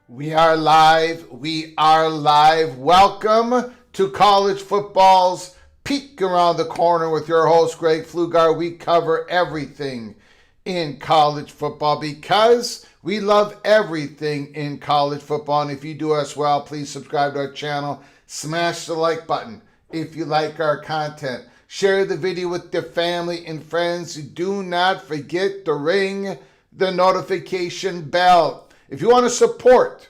We are live. We are live. Welcome to college football's Peek Around the Corner with your host, Greg Pflugar. We cover everything in college football because we love everything in college football. And if you do us well, please subscribe to our channel. Smash the like button if you like our content. Share the video with your family and friends. Do not forget to ring the notification bell. If you want to support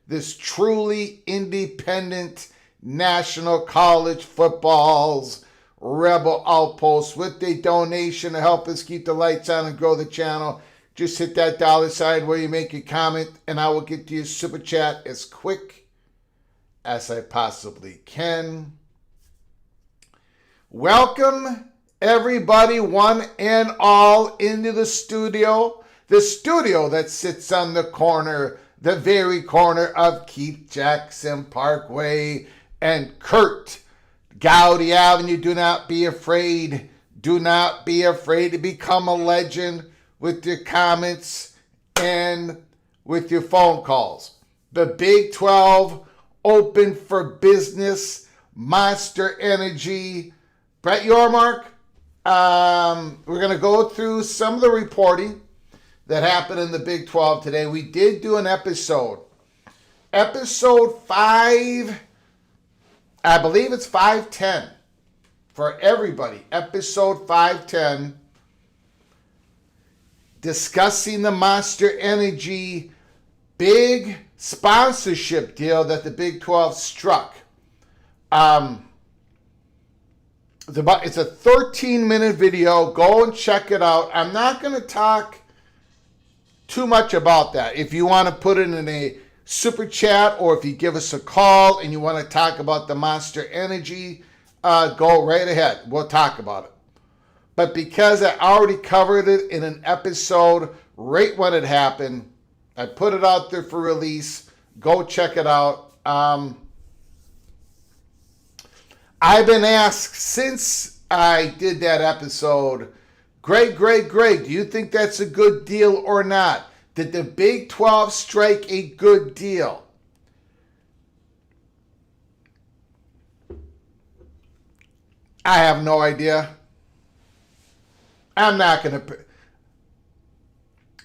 this truly independent national college football's rebel outpost with a donation to help us keep the lights on and grow the channel, just hit that dollar sign where you make your comment and I will get to your super chat as quick as I possibly can. Welcome everybody, one and all, into the studio that sits on the corner, the very corner of Keith Jackson Parkway and Kurt Gowdy Avenue. Do not be afraid. Do not be afraid to become a legend with your comments and with your phone calls. The Big 12 open for business. Monster Energy. Brett Yormark. We're going to go through some of the reporting that happened in the Big 12 today. We did do an episode 5, I believe it's 510 for everybody. Episode 510, discussing the Monster Energy big sponsorship deal that the Big 12 struck. It's a 13-minute video. Go and check it out. I'm not going to talk too much about that. If you want to put it in a super chat or if you give us a call and you want to talk about the Monster Energy go right ahead. We'll talk about it. But because I already covered it in an episode right when it happened, I put it out there for release. Go check it out. I've been asked since I did that episode, Greg, do you think that's a good deal or not? Did the Big 12 strike a good deal? I have no idea. I'm not going to.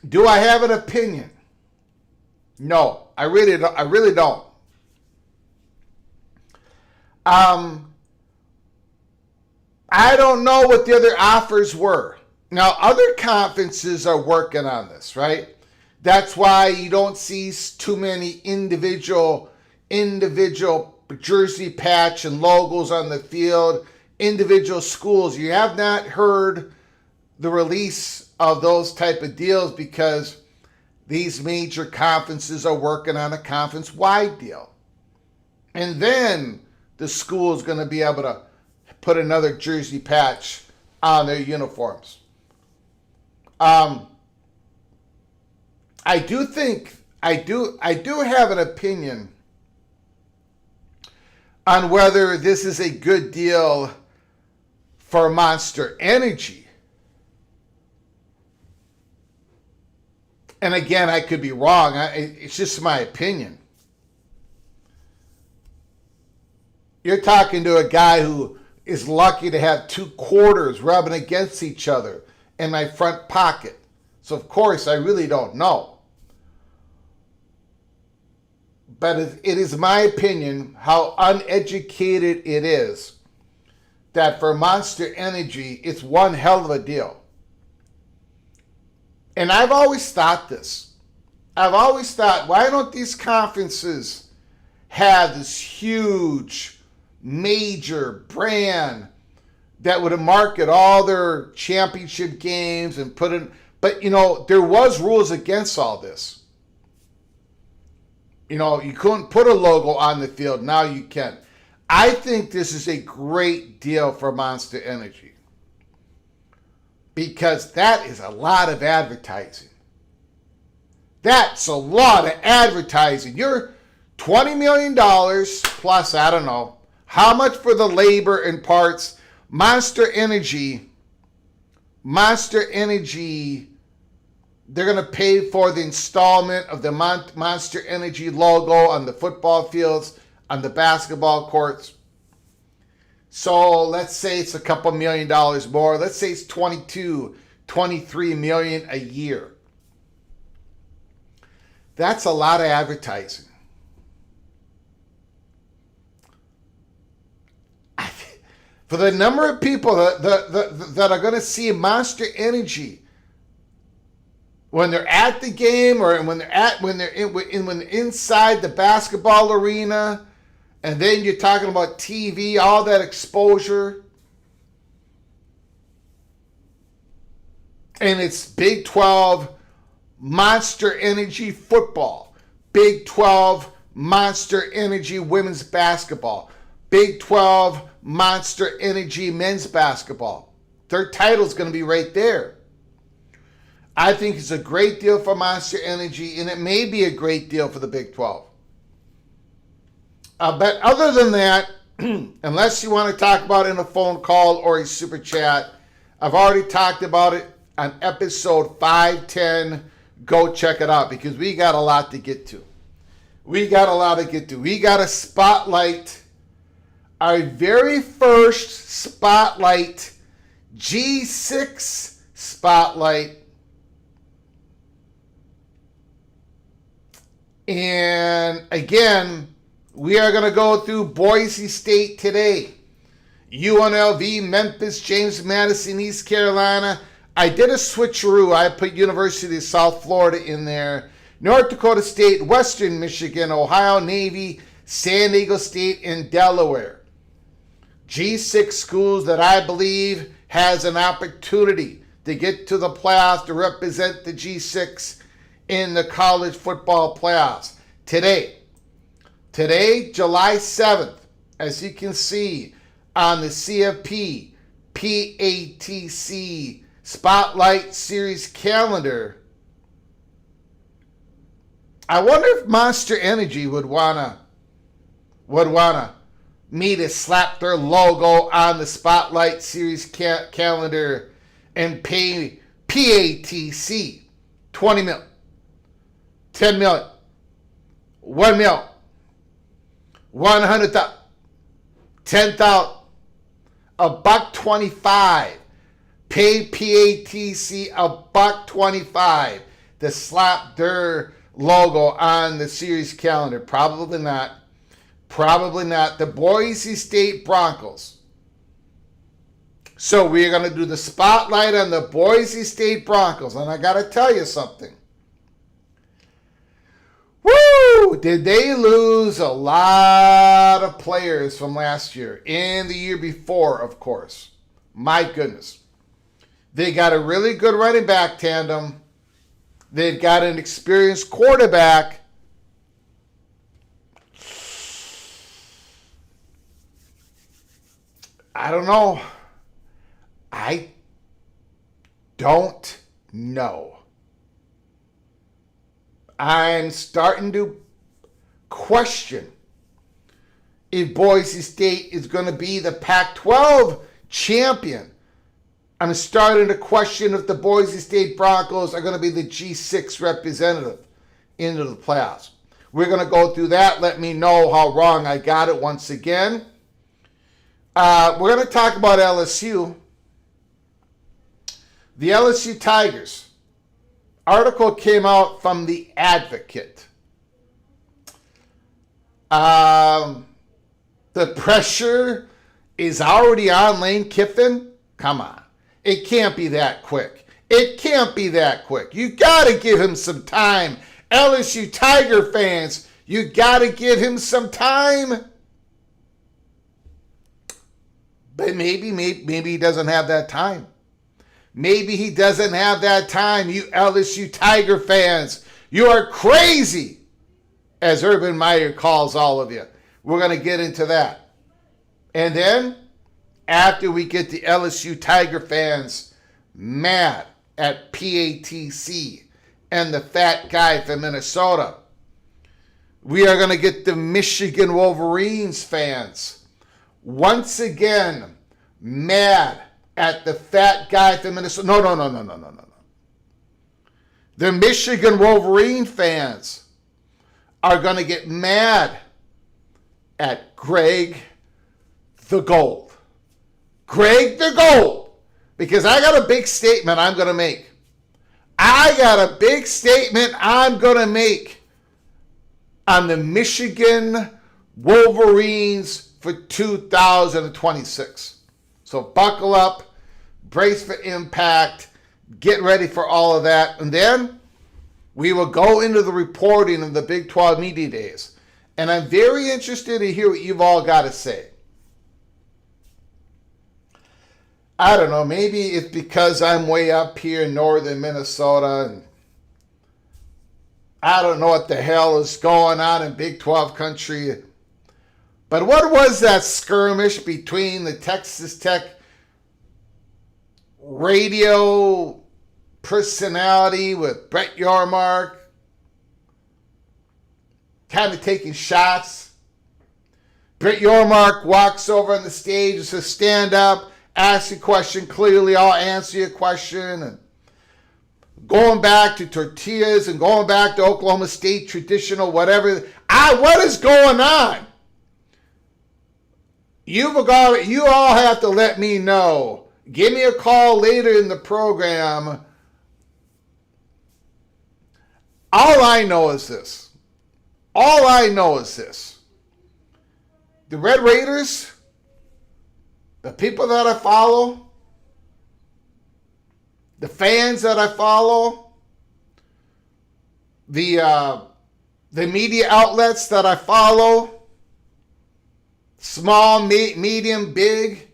Do I have an opinion? No, I really don't. I don't know what the other offers were. Now, other conferences are working on this, right? That's why you don't see too many individual jersey patch and logos on the field, individual schools. You have not heard the release of those type of deals because these major conferences are working on a conference-wide deal. And then the school is going to be able to put another jersey patch on their uniforms. I do have an opinion on whether this is a good deal for Monster Energy. And again, I could be wrong. It's just my opinion. You're talking to a guy who is lucky to have two quarters rubbing against each other in my front pocket. So, of course, I really don't know. But it is my opinion how uneducated it is that for Monster Energy, it's one hell of a deal. And I've always thought this. I've always thought, why don't these conferences have this huge, major brand that would market all their championship games and put in... But, there was rules against all this. You couldn't put a logo on the field. Now you can. I think this is a great deal for Monster Energy. Because that is a lot of advertising. That's a lot of advertising. You're $20 million plus, I don't know, how much for the labor and parts. Monster Energy, they're going to pay for the installment of the Monster Energy logo on the football fields, on the basketball courts. So let's say it's a couple $1 million more. Let's say it's $23 million a year. That's a lot of advertising. For the number of people that are going to see Monster Energy when they're at the game or when they're inside the basketball arena, and then you're talking about TV, all that exposure, and it's Big 12 Monster Energy football, Big 12 Monster Energy women's basketball, Big 12 Monster Energy men's basketball. Their title's going to be right there. I think it's a great deal for Monster Energy, and it may be a great deal for the Big 12. But other than that, unless you want to talk about it in a phone call or a super chat, I've already talked about it on episode 510. Go check it out because we got a lot to get to. We got to spotlight our very first spotlight, G6 spotlight. And again, we are going to go through Boise State today, UNLV, Memphis, James Madison, East Carolina. I did a switcheroo. I put University of South Florida in there, North Dakota State, Western Michigan, Ohio Navy, San Diego State, and Delaware. G6 schools that I believe has an opportunity to get to the playoffs to represent the G6 in the college football playoffs. Today, July 7th, as you can see on the CFP PATC Spotlight Series calendar. I wonder if Monster Energy would wanna me to slap their logo on the Spotlight Series calendar and pay PATC 20 mil, 10 million, 1 mil, 100,000, 10,000, $1.25. Pay PATC $1.25 to slap their logo on the series calendar. Probably not. Probably not. The Boise State Broncos. So we're going to do the spotlight on the Boise State Broncos. And I got to tell you something. Woo! Did they lose a lot of players from last year and the year before, of course. My goodness. They got a really good running back tandem. They've got an experienced quarterback. I don't know. I don't know. I'm starting to question if Boise State is going to be the Pac-12 champion. I'm starting to question if the Boise State Broncos are going to be the G6 representative into the playoffs. We're going to go through that. Let me know how wrong I got it once again. We're going to talk about LSU. The LSU Tigers. Article came out from the Advocate. The pressure is already on Lane Kiffin. Come on. It can't be that quick. It can't be that quick. You got to give him some time. LSU Tiger fans, you got to give him some time. But maybe he doesn't have that time. Maybe he doesn't have that time. You LSU Tiger fans, you are crazy, as Urban Meyer calls all of you. We're going to get into that. And then, after we get the LSU Tiger fans mad at PATC and the fat guy from Minnesota, we are going to get the Michigan Wolverines fans once again mad at the fat guy from Minnesota. No. The Michigan Wolverine fans are going to get mad at Greg the Gold. Greg the Gold. Because I got a big statement I'm going to make. On the Michigan Wolverines for 2026. So buckle up, brace for impact, get ready for all of that. And then we will go into the reporting of the Big 12 Media Days. And I'm very interested to hear what you've all got to say. I don't know, maybe it's because I'm way up here in northern Minnesota and I don't know what the hell is going on in Big 12 country. But what was that skirmish between the Texas Tech radio personality with Brett Yormark kind of taking shots? Brett Yormark walks over on the stage and says, stand up. Ask a question clearly, I'll answer your question. And going back to tortillas and going back to Oklahoma State traditional, whatever. What is going on? You all have to let me know. Give me a call later in the program. All I know is this. The Red Raiders, the people that I follow, the fans that I follow, the media outlets that I follow, small, medium, big,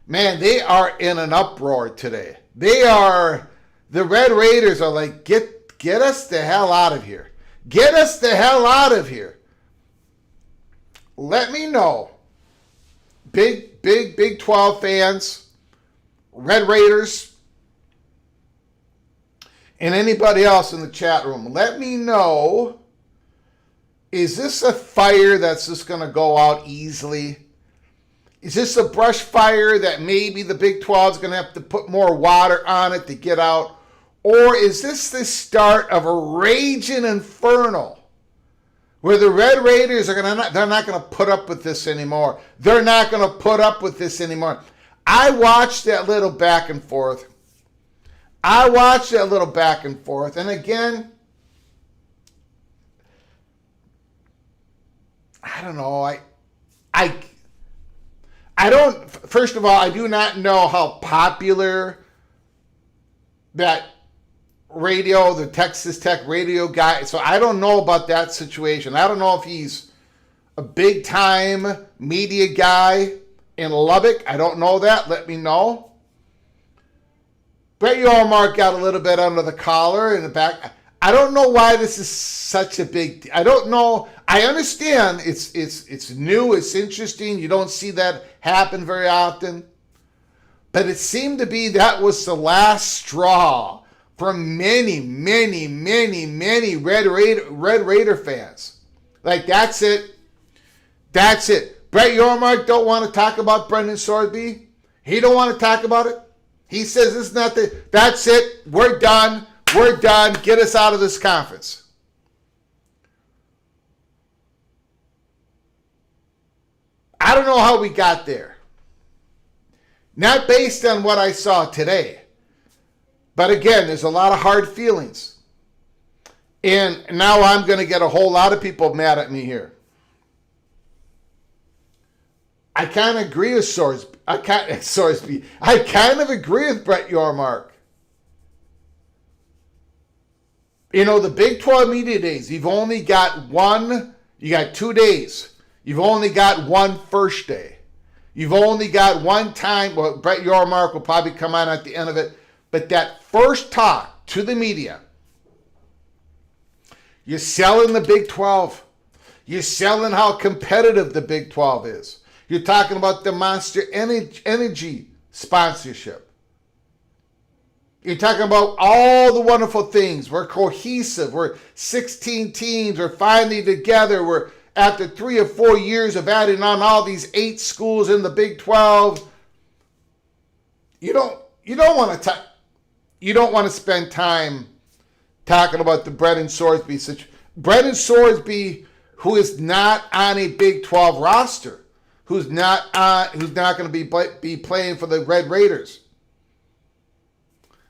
man, they are in an uproar today. The Red Raiders are like, get us the hell out of here. Get us the hell out of here. Let me know. Big 12 fans, Red Raiders, and anybody else in the chat room, let me know, is this a fire that's just going to go out easily? Is this a brush fire that maybe the Big 12 is going to have to put more water on it to get out? Or is this the start of a raging inferno where the Red Raiders they're not going to put up with this anymore? They're not going to put up with this anymore. I watched that little back and forth. And again, I don't know. I don't, first of all, I do not know how popular that the Texas Tech radio guy, so I don't know about that situation. I don't know if he's a big time media guy in Lubbock. I don't know that. Let me know. Brett Yormark got a little bit under the collar in the back. I don't know why this is such a big. I don't know. I understand it's new. It's interesting. You don't see that happen very often. But it seemed to be that was the last straw for many Red Raider fans. Like, that's it. That's it. Brett Yormark don't want to talk about Brendan Sorsby. He don't want to talk about it. He says it's not that's it. We're done. We're done. Get us out of this conference. I don't know how we got there. Not based on what I saw today. But again, there's a lot of hard feelings. And now I'm going to get a whole lot of people mad at me here. I kind of agree with Sorsby. I kind of agree with Brett Yormark. You know, the Big 12 media days, you got 2 days. You've only got one first day. You've only got one time. Well, Brett Yormark will probably come on at the end of it. But that first talk to the media, you're selling the Big 12. You're selling how competitive the Big 12 is. You're talking about the Monster Energy sponsorship. You're talking about all the wonderful things. We're cohesive. We're 16 teams. We're finally together. We're after 3 or 4 years of adding on all these 8 schools in the Big 12. You don't want to spend time talking about the Brendan Sorsby situation. Brendan Sorsby, who is not on a Big 12 roster, who's not going to be playing for the Red Raiders.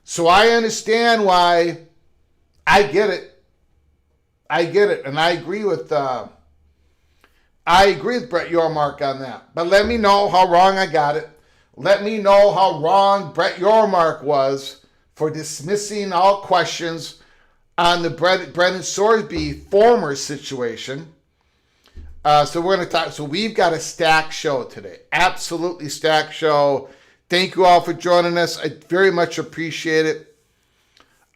So I understand why. I get it, and I agree with Brett Yormark on that. But let me know how wrong I got it. Let me know how wrong Brett Yormark was for dismissing all questions on the Brendan Sorsby former situation. So we're going to talk. So we've got a stacked show today. Absolutely stacked show. Thank you all for joining us. I very much appreciate it.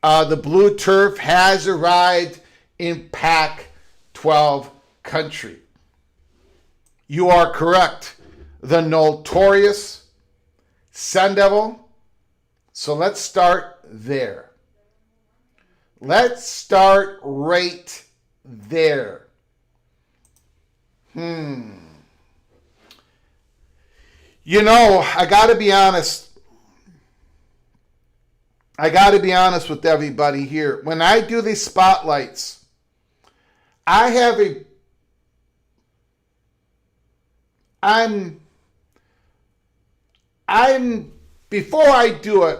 The blue turf has arrived in Pac-12 country. You are correct. The notorious Sun Devil. So let's start there. Let's start right there. You know, I got to be honest. With everybody here. When I do these spotlights, before I do it,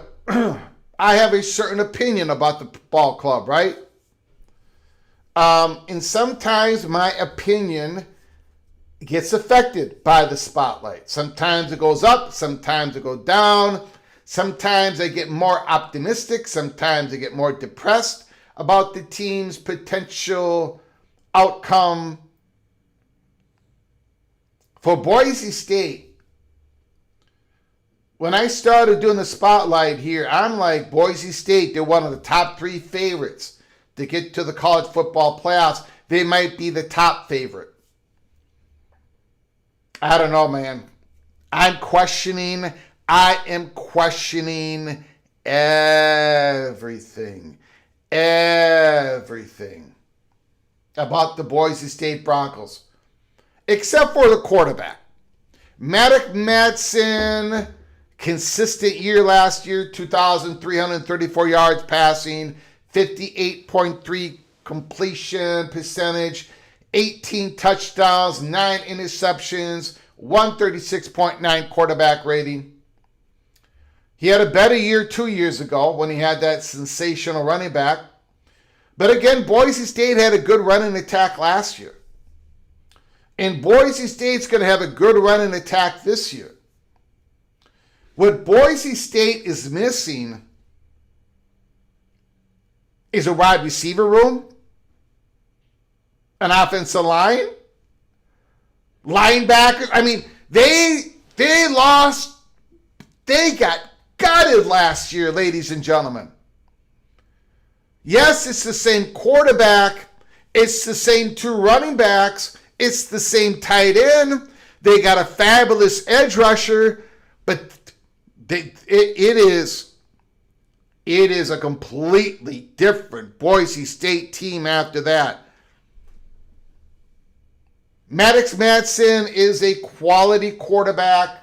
I have a certain opinion about the ball club, right? And sometimes my opinion gets affected by the spotlight. Sometimes it goes up, sometimes it goes down. Sometimes I get more optimistic, sometimes I get more depressed about the team's potential outcome. For Boise State, when I started doing the spotlight here, I'm like, Boise State, they're one of the top 3 favorites to get to the college football playoffs. They might be the top favorite. I don't know, man. I am questioning everything about the Boise State Broncos, except for the quarterback. Maddox, consistent year last year, 2,334 yards passing, 58.3 completion percentage, 18 touchdowns, 9 interceptions, 136.9 quarterback rating. He had a better year 2 years ago when he had that sensational running back. But again, Boise State had a good running attack last year. And Boise State's going to have a good running attack this year. What Boise State is missing is a wide receiver room, an offensive line, linebackers. I mean, they got gutted last year, ladies and gentlemen. Yes, it's the same quarterback. It's the same 2 running backs. It's the same tight end. They got a fabulous edge rusher, but it is a completely different Boise State team after that. Maddox is a quality quarterback,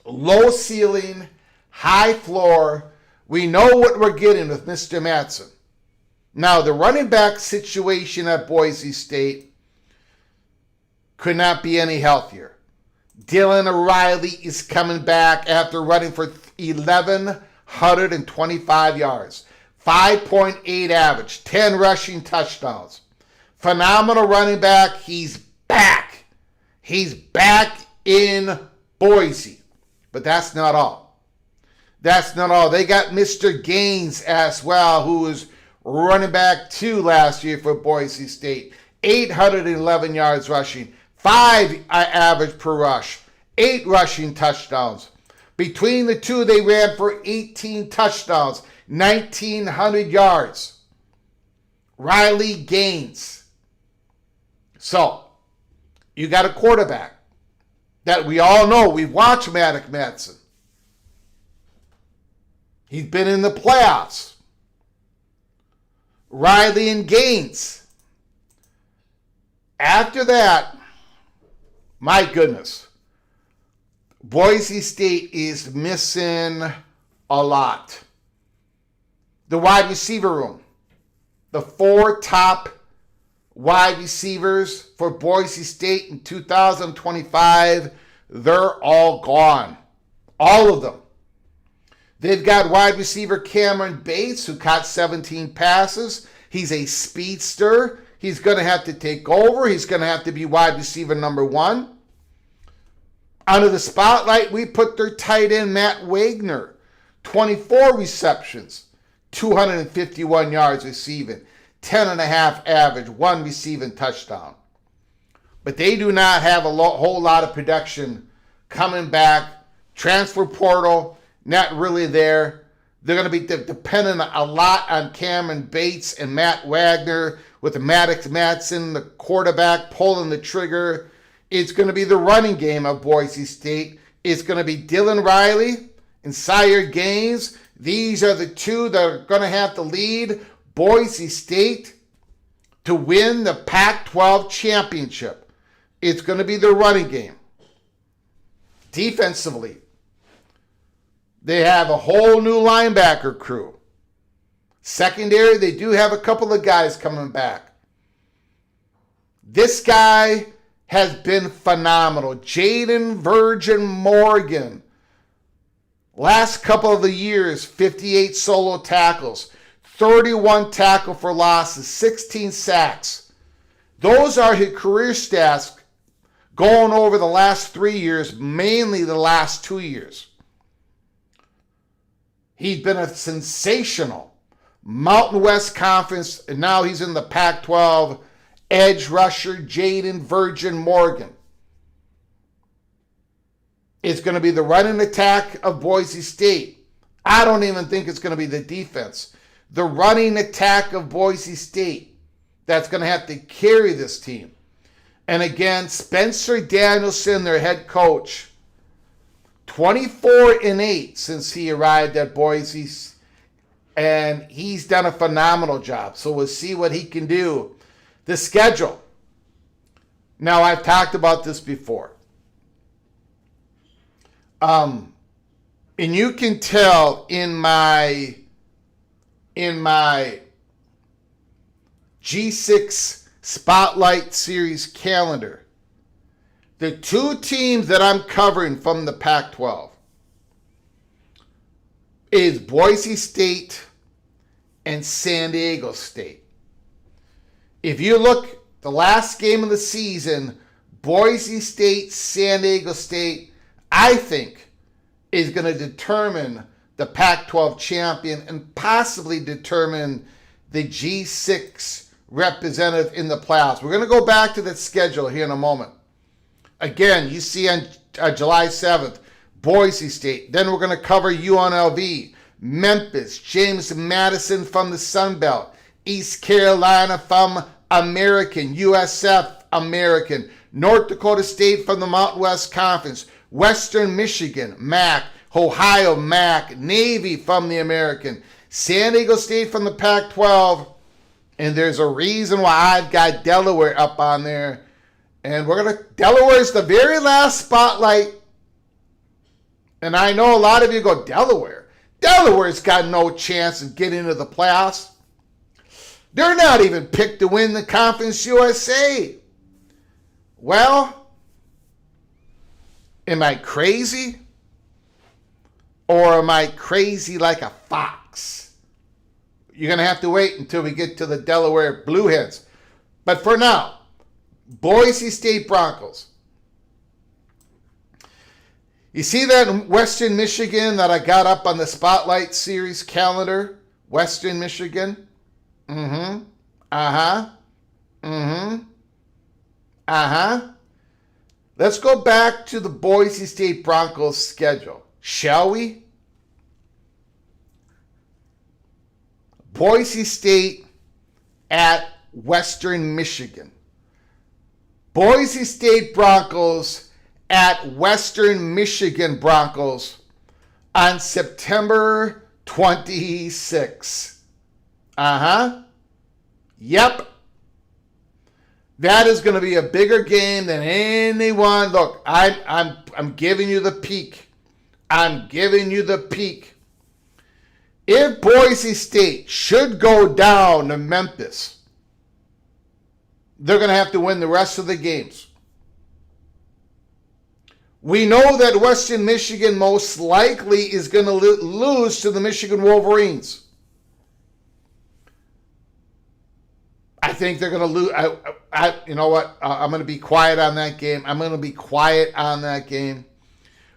low ceiling, high floor. We know what we're getting with Mr. Madsen. Now, the running back situation at Boise State could not be any healthier. Dylan O'Reilly is coming back after running for 1,125 yards, 5.8 average, 10 rushing touchdowns. Phenomenal running back. He's back. He's back in Boise. But that's not all. That's not all. They got Mr. Gaines as well, who was running back 2 last year for Boise State. 811 yards rushing, 5 average per rush, 8 rushing touchdowns. Between the two, they ran for 18 touchdowns, 1,900 yards. Riley Gaines. So, you got a quarterback that we all know. We've watched Maddox. He's been in the playoffs. Riley and Gaines. After that, my goodness, Boise State is missing a lot. The wide receiver room. The 4 top wide receivers for Boise State in 2025, they're all gone. All of them. They've got wide receiver Cameron Bates, who caught 17 passes. He's a speedster. He's going to have to take over. He's going to have to be wide receiver number 1. Under the spotlight, we put their tight end, Matt Wagner. 24 receptions, 251 yards receiving, 10.5 average, 1 receiving touchdown. But they do not have a whole lot of production coming back. Transfer portal, not really there. They're going to be dependent a lot on Cameron Bates and Matt Wagner, with Maddox, the quarterback, pulling the trigger. It's going to be the running game of Boise State. It's going to be Dylan Riley and Sire Gaines. These are the 2 that are going to have to lead Boise State to win the Pac-12 championship. It's going to be the running game. Defensively, they have a whole new linebacker crew. Secondary, they do have a couple of guys coming back. This guy has been phenomenal. Jaden Virgin Morgan. Last couple of the years, 58 solo tackles, 31 tackle for losses, 16 sacks. Those are his career stats going over the last 3 years, mainly the last 2 years. He's been a sensational Mountain West Conference, and now he's in the Pac-12 edge rusher, Jaden Virgin Morgan. It's going to be the running attack of Boise State. I don't even think it's going to be the defense. The running attack of Boise State that's going to have to carry this team. And again, Spencer Danielson, their head coach, 24-8 since he arrived at Boise, and he's done a phenomenal job. So we'll see what he can do. The schedule. Now, I've talked about this before. And you can tell in my G6 Spotlight Series calendar, the two teams that I'm covering from the Pac-12 is Boise State and San Diego State. If you look, the last game of the season, Boise State, San Diego State, I think, is going to determine the Pac-12 champion and possibly determine the G6 representative in the playoffs. We're going to go back to that schedule here in a moment. Again, you see on July 7th, Boise State. Then we're going to cover UNLV, Memphis, James Madison from the Sun Belt, East Carolina from American, USF American, North Dakota State from the Mountain West Conference, Western Michigan, MAC, Ohio, MAC, Navy from the American, San Diego State from the Pac-12, and there's a reason why I've got Delaware up on there. And Delaware is the very last spotlight. And I know a lot of you go, Delaware? Delaware's got no chance of getting into the playoffs. They're not even picked to win the Conference USA. Well, am I crazy? Or am I crazy like a fox? You're going to have to wait until we get to the Delaware Blueheads. But for now, Boise State Broncos. You see that Western Michigan that I got up on the Spotlight Series calendar? Western Michigan? Mm-hmm. Uh-huh. Mm-hmm. Uh-huh. Let's go back to the Boise State Broncos schedule, shall we? Boise State at Western Michigan. Boise State Broncos at Western Michigan Broncos on September 26. Uh-huh. Yep. That is going to be a bigger game than anyone. Look, I'm giving you the peak. I'm giving you the peak. If Boise State should go down to Memphis, they're going to have to win the rest of the games. We know that Western Michigan most likely is going to lose to the Michigan Wolverines. I think they're going to lose. You know what? I'm going to be quiet on that game.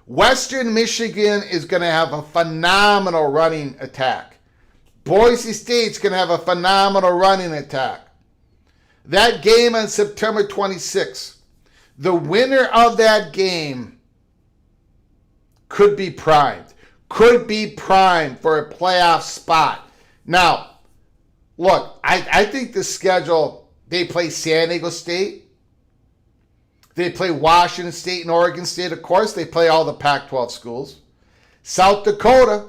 Western Michigan is going to have a phenomenal running attack. Boise State's going to have a phenomenal running attack. That game on September 26th, the winner of that game could be primed for a playoff spot. Now, look, I think the schedule, they play San Diego State, they play Washington State and Oregon State, of course, they play all the Pac-12 schools. South Dakota,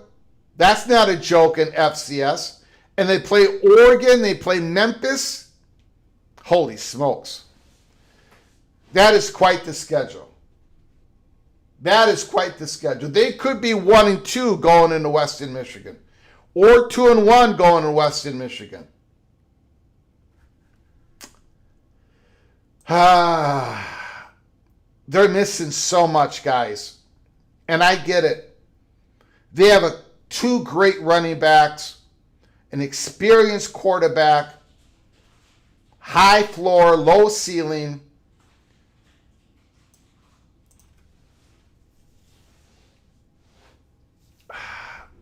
that's not a joke in FCS. And they play Oregon, they play Memphis. Holy smokes. That is quite the schedule. They could be 1-2 going into Western Michigan. Or 2-1 going to Western Michigan. They're missing so much, guys. And I get it. They have two great running backs, an experienced quarterback, high floor, low ceiling.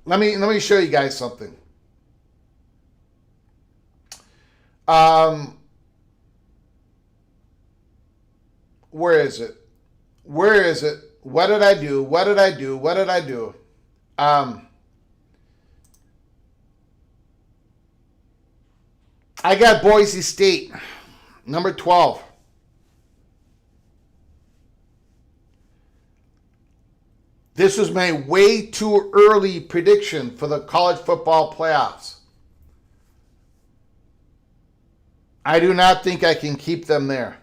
Let me show you guys something. Where is it? What did I do? I got Boise State, number 12. This was my way too early prediction for the college football playoffs. I do not think I can keep them there.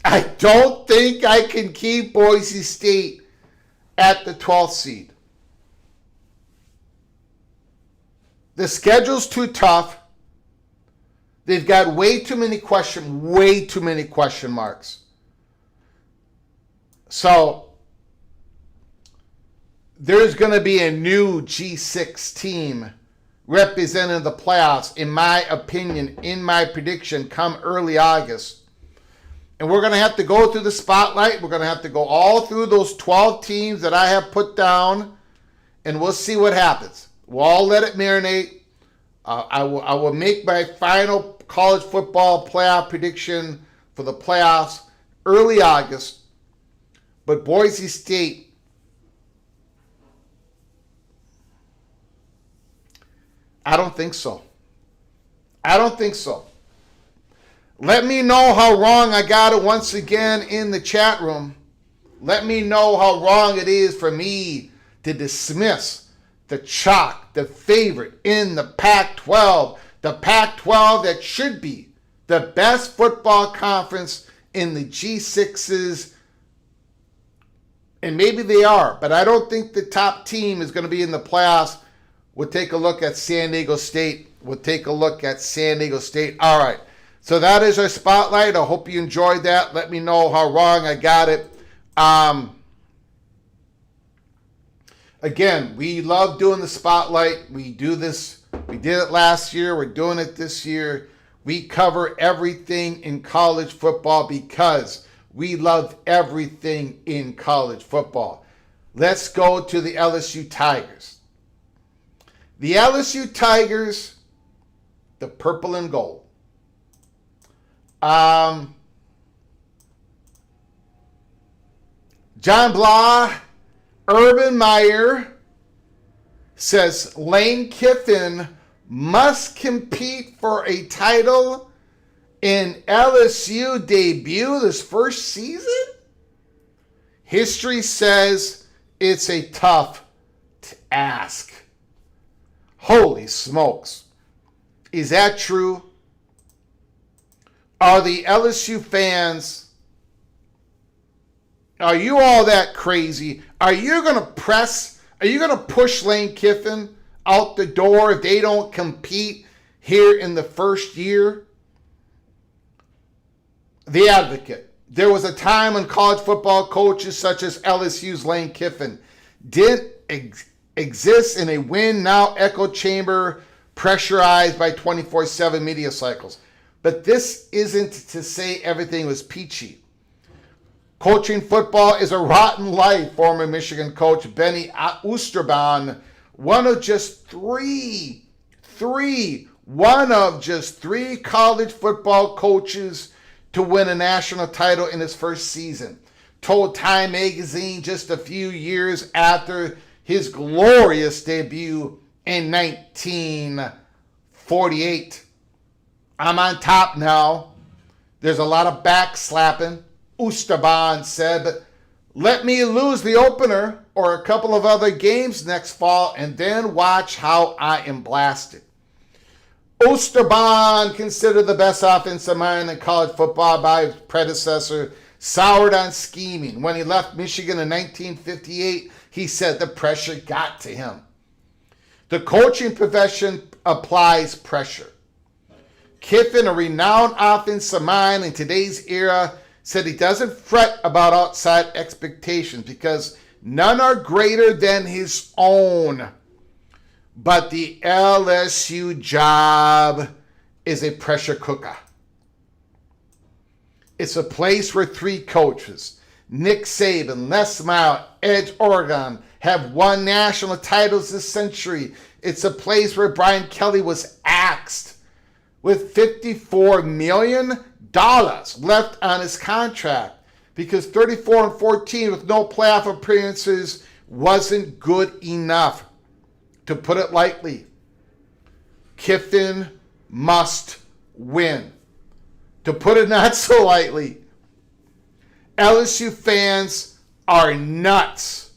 I don't think I can keep Boise State at the 12th seed. The schedule's too tough. They've got way too many question marks. So there's going to be a new G6 team representing the playoffs, in my opinion, in my prediction, come early August. And we're going to have to go through the spotlight. We're going to have to go all through those 12 teams that I have put down, and we'll see what happens. We'll all let it marinate. I will make my final college football playoff prediction for the playoffs early August. But Boise State, I don't think so. I don't think so. Let me know how wrong I got it once again in the chat room. Let me know how wrong it is for me to dismiss the chalk, the favorite in the Pac-12. The Pac-12 that should be the best football conference in the G6s. And maybe they are, but I don't think the top team is going to be in the playoffs. We'll take a look at San Diego State. All right. So that is our spotlight. I hope you enjoyed that. Let me know how wrong I got it. Again, we love doing the spotlight. We do this. We did it last year. We're doing it this year. We cover everything in college football because we love everything in college football. Let's go to the LSU Tigers. The LSU Tigers, the purple and gold. John Blah, Urban Meyer says Lane Kiffin must compete for a title in LSU debut this first season. History says it's a tough ask. Holy smokes. Is that true? Are the LSU fans, are you all that crazy? Are you going to push Lane Kiffin out the door if they don't compete here in the first year? The Advocate. There was a time when college football coaches such as LSU's Lane Kiffin didn't exist in a win-now echo chamber pressurized by 24/7 media cycles. But this isn't to say everything was peachy. Coaching football is a rotten life, former Michigan coach Benny Oosterbaan, one of just three college football coaches to win a national title in his first season, told Time magazine just a few years after his glorious debut in 1948. I'm on top now. There's a lot of backslapping, Oosterbaan said, but let me lose the opener or a couple of other games next fall and then watch how I am blasted. Oosterbaan, considered the best offensive mind in college football by his predecessor, soured on scheming. When he left Michigan in 1958, he said the pressure got to him. The coaching profession applies pressure. Kiffin, a renowned offensive mind in today's era, said he doesn't fret about outside expectations because none are greater than his own. But the LSU job is a pressure cooker. It's a place where three coaches, Nick Saban, Les Miles, Edge Oregon, have won national titles this century. It's a place where Brian Kelly was axed with $54 million left on his contract because 34-14 with no playoff appearances wasn't good enough. To put it lightly, Kiffin must win. To put it not so lightly, LSU fans are nuts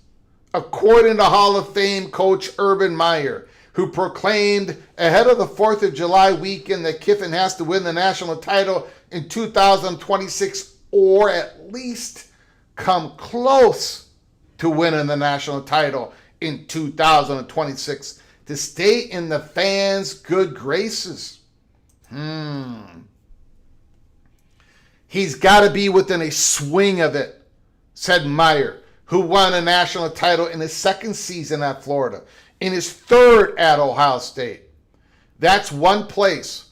according to Hall of Fame coach Urban Meyer, who proclaimed ahead of the 4th of July weekend that Kiffin has to win the national title in 2026 or at least come close to winning the national title in 2026 to stay in the fans' good graces. He's got to be within a swing of it, said Meyer, who won a national title in his second season at Florida, in his third at Ohio State. That's one place.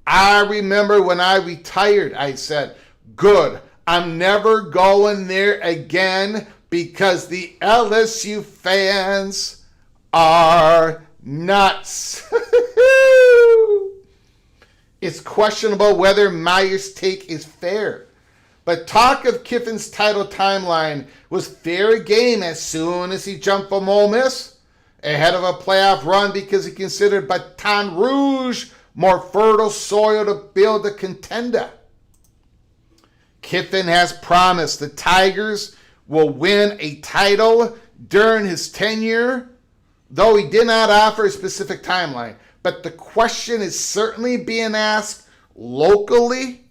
I remember when I retired, I said, good, I'm never going there again because the LSU fans are nuts. It's questionable whether Meyer's take is fair. But talk of Kiffin's title timeline was fair game as soon as he jumped from Ole Miss ahead of a playoff run because he considered Baton Rouge more fertile soil to build a contender. Kiffin has promised the Tigers will win a title during his tenure, though he did not offer a specific timeline. But the question is certainly being asked locally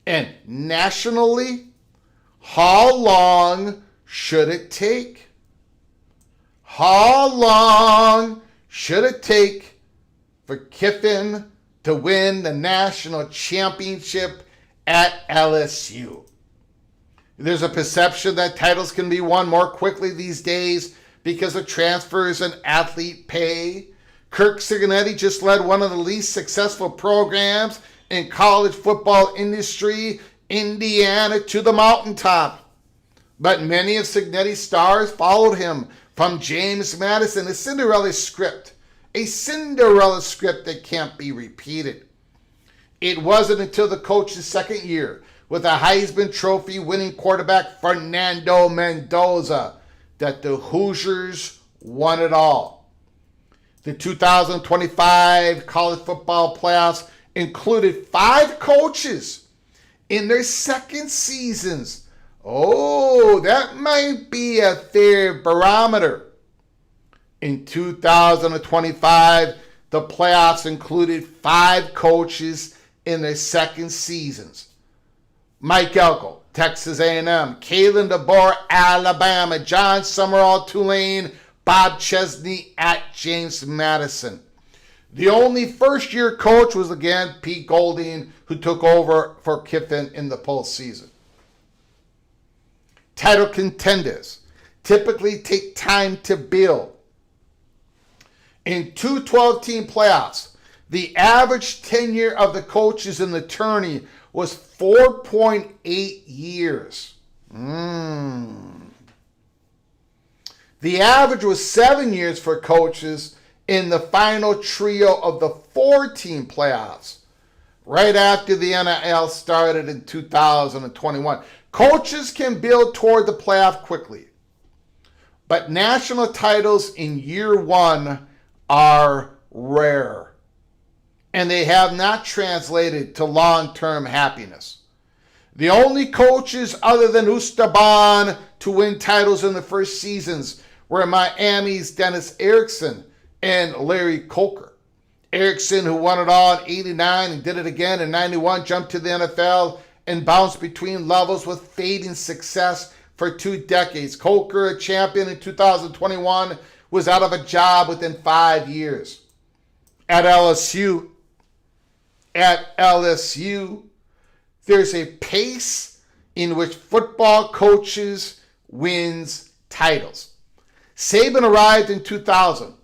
and nationally. How long should it take? How long should it take for Kiffin to win the national championship at LSU? There's a perception that titles can be won more quickly these days because of transfers and athlete pay. Kirk Cincinnati just led one of the least successful programs in college football industry, Indiana, to the mountaintop. But many of Cincinnati's stars followed him, from James Madison, a Cinderella script that can't be repeated. It wasn't until the coach's second year with a Heisman Trophy winning quarterback Fernando Mendoza that the Hoosiers won it all. The 2025 college football playoffs included 5 coaches in their second seasons. Oh, that might be a fair barometer. In 2025, the playoffs included 5 coaches in their second seasons. Mike Elko, Texas A&M, Kalen DeBoer, Alabama, John Summerall, Tulane, Bob Chesney at James Madison. The only first-year coach was again Pete Golding, who took over for Kiffin in the postseason. Title contenders typically take time to build. In 2 12-team playoffs, the average tenure of the coaches in the tourney was 4.8 years. The average was 7 years for coaches in the final trio of the 4-team playoffs, right after the NIL started in 2021. Coaches can build toward the playoff quickly, but national titles in year one are rare, and they have not translated to long-term happiness. The only coaches other than Ustaban to win titles in the first seasons were Miami's Dennis Erickson and Larry Coker. Erickson, who won it all in 89 and did it again in 91, jumped to the NFL and bounced between levels with fading success for 2 decades. Coker, a champion in 2021, was out of a job within 5 years. At LSU, there's a pace in which football coaches wins titles. Saban arrived in 2000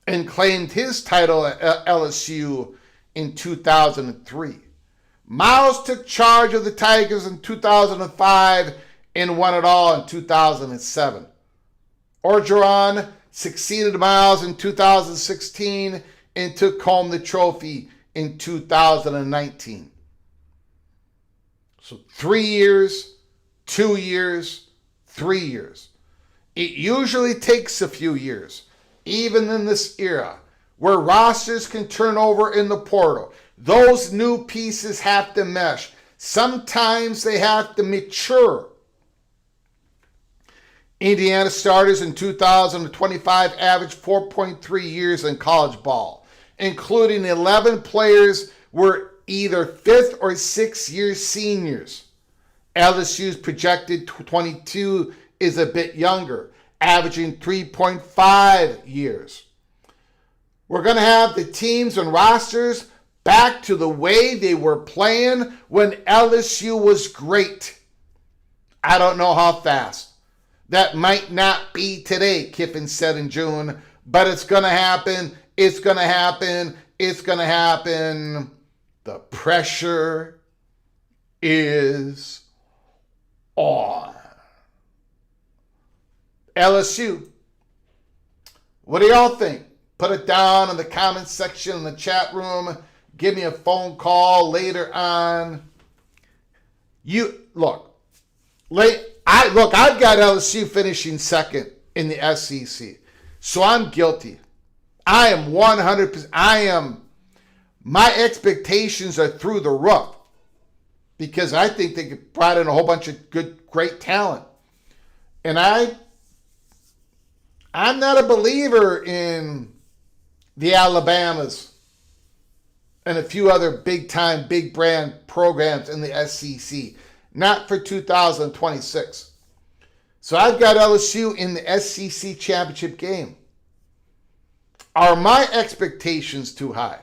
and claimed his title at LSU in 2003. Miles took charge of the Tigers in 2005 and won it all in 2007. Orgeron succeeded Miles in 2016 and took home the trophy in 2019. So 3 years, 2 years, 3 years. It usually takes a few years, even in this era, where rosters can turn over in the portal. Those new pieces have to mesh. Sometimes they have to mature. Indiana starters in 2025 averaged 4.3 years in college ball, including 11 players were either 5th or 6th year seniors. LSU's projected 22 is a bit younger, averaging 3.5 years. We're going to have the teams and rosters back to the way they were playing when LSU was great. I don't know how fast. That might not be today, Kiffin said in June, but it's going to happen. It's going to happen. It's going to happen. The pressure is on. LSU, what do y'all think? Put it down in the comments section in the chat room. Give me a phone call later on. I've got LSU finishing second in the SEC. So I'm guilty. I am 100%. My expectations are through the roof because I think they brought in a whole bunch of great talent. And I'm not a believer in the Alabamas and a few other big-time, big-brand programs in the SEC. Not for 2026. So I've got LSU in the SEC championship game. Are my expectations too high?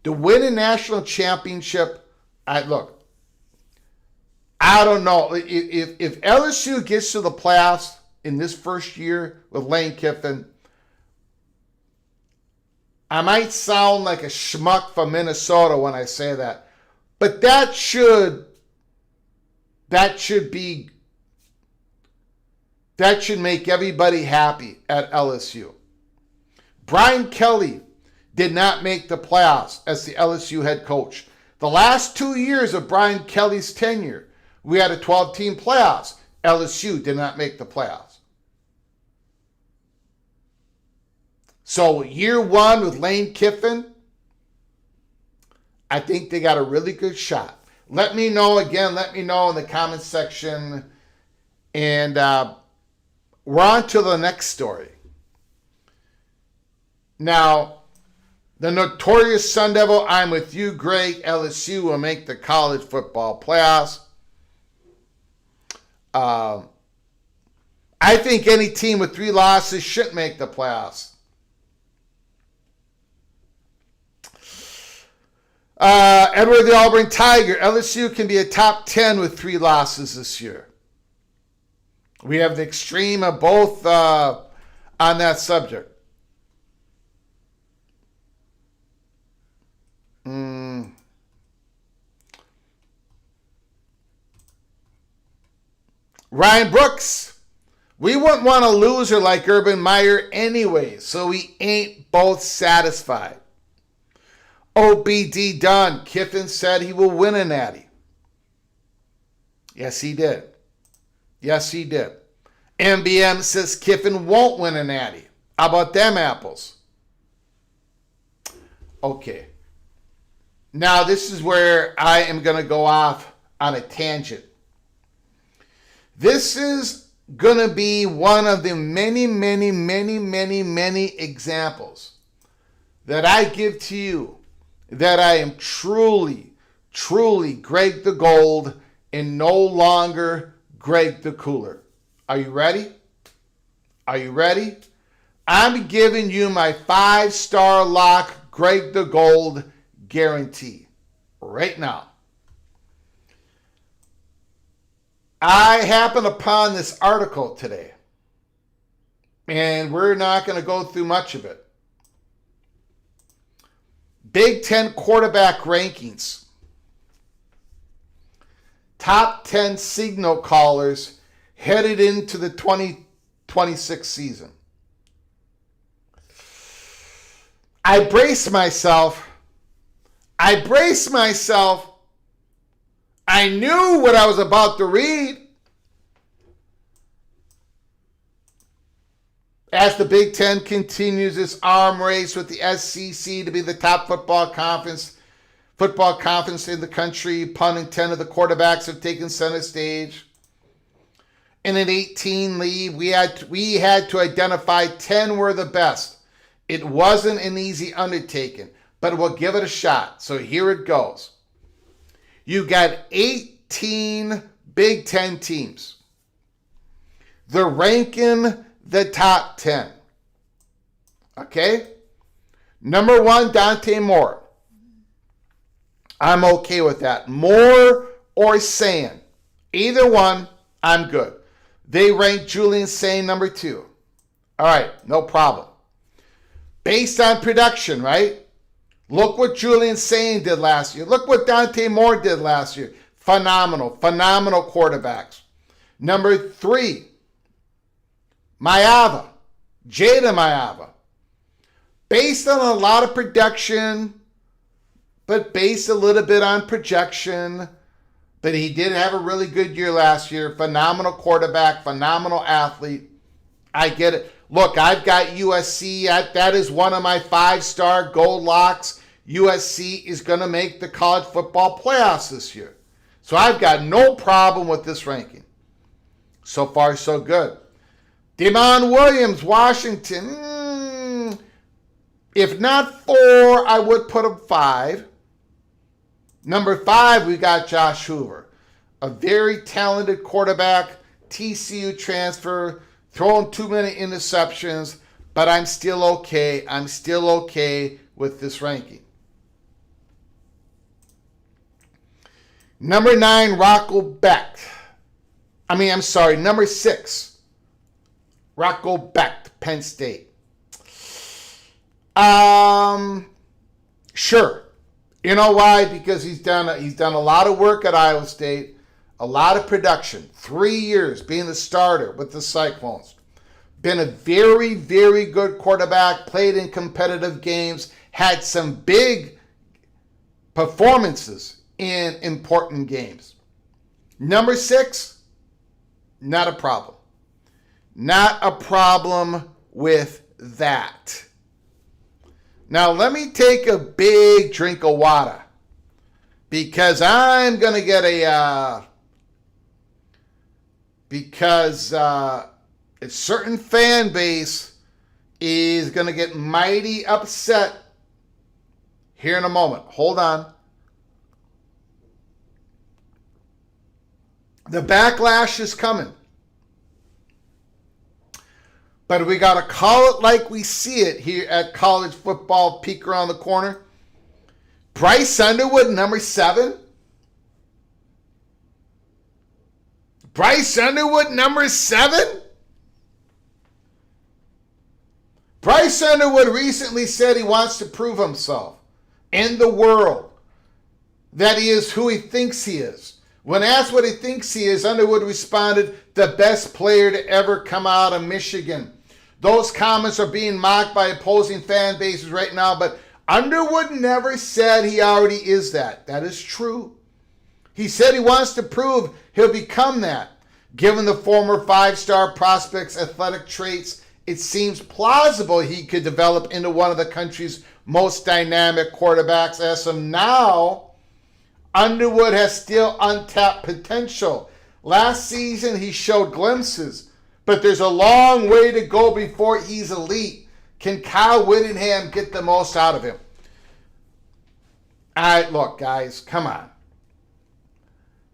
To win a national championship, I don't know. If LSU gets to the playoffs in this first year with Lane Kiffin, I might sound like a schmuck from Minnesota when I say that. But that should make everybody happy at LSU. Brian Kelly did not make the playoffs as the LSU head coach. The last 2 years of Brian Kelly's tenure, we had a 12-team playoffs. LSU did not make the playoffs. So year one with Lane Kiffin, I think they got a really good shot. Let me know in the comments section. And we're on to the next story. Now, the notorious Sun Devil, I'm with you, Greg. LSU will make the college football playoffs. I think any team with 3 losses should make the playoffs. Edward the Auburn Tiger, LSU can be a top 10 with 3 losses this year. We have the extreme of both on that subject. Ryan Brooks, we wouldn't want a loser like Urban Meyer anyway, so we ain't both satisfied. OBD Dunn, Kiffin said he will win a natty. Yes, he did. Yes, he did. MBM says Kiffin won't win a natty. How about them apples? Okay. Now, this is where I am going to go off on a tangent. This is going to be one of the many examples that I give to you that I am truly Greg the Gold and no longer Greg the Cooler. Are you ready? Are you ready? I'm giving you my 5-star lock Greg the Gold guarantee right now. I happened upon this article today, and we're not going to go through much of it. Big Ten quarterback rankings. Top 10 signal callers headed into the 2026 season. I brace myself. I knew what I was about to read. As the Big Ten continues its arm race with the SEC to be the top football conference in the country, pun intended, the quarterbacks have taken center stage. in an 18 league. We had to identify 10 were the best. It wasn't an easy undertaking, but we'll give it a shot. So here it goes. You got 18 Big Ten teams. They're ranking the top 10. Okay? Number 1, Dante Mohr. I'm okay with that. Mohr or Sayin. Either one, I'm good. They rank Julian Sayin number 2. All right, no problem. Based on production, right? Look what Julian Sayin did last year. Look what Dante Mohr did last year. Phenomenal quarterbacks. Number 3, Jada Maiava. Based on a lot of production, but based a little bit on projection. But he did have a really good year last year. Phenomenal quarterback, phenomenal athlete. I get it. Look, I've got USC. That is one of my 5-star gold locks. USC is going to make the college football playoffs this year. So I've got no problem with this ranking. So far, so good. Demond Williams, Washington. If not 4, I would put him 5. Number 5, we got Josh Hoover. A very talented quarterback, TCU transfer, throwing too many interceptions, but I'm still okay. I'm still okay with this ranking. Number 9, Rocco Becht. Number 6, Rocco Becht, Penn State. Sure. You know why? Because he's done a lot of work at Iowa State, a lot of production. 3 years being the starter with the Cyclones. Been a very, very good quarterback, played in competitive games, had some big performances in important games. Number 6, not a problem. Not a problem with that. Now, let me take a big drink of water because I'm going to get a certain fan base is going to get mighty upset here in a moment. Hold on. The backlash is coming. But we got to call it like we see it here at College Football Peek Around the Corner. Bryce Underwood, number 7. Bryce Underwood, number 7? Bryce Underwood recently said he wants to prove himself in the world, that he is who he thinks he is. When asked what he thinks he is, Underwood responded, the best player to ever come out of Michigan. Those comments are being mocked by opposing fan bases right now, but Underwood never said he already is that. That is true. He said he wants to prove he'll become that. Given the former 5-star prospect's athletic traits, it seems plausible he could develop into one of the country's most dynamic quarterbacks. As of now, Underwood has still untapped potential. Last season, he showed glimpses, but there's a long way to go before he's elite. Can Kyle Whittingham get the most out of him? All right, look, guys, come on.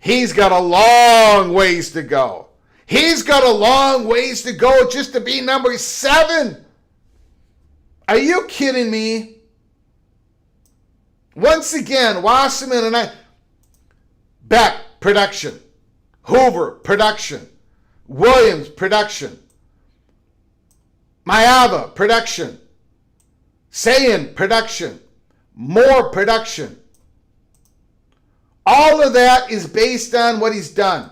He's got a long ways to go. He's got a long ways to go just to be number 7. Are you kidding me? Once again, Wasserman and I. Beck, production. Hoover, production. Williams, production. Maiava, production. Sayin, production. Mohr, production. All of that is based on what he's done.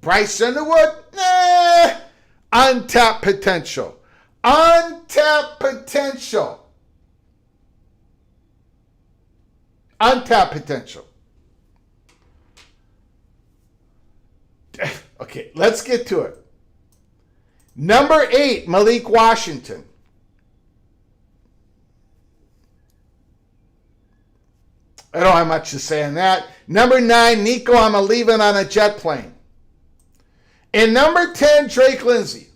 Bryce Underwood? Untapped potential. Untapped potential. Untapped potential. Okay, let's get to it. Number 8, Malik Washington. I don't have much to say on that. Number 9, Nico, I'm leaving on a jet plane. And number 10, Drake Lindsey.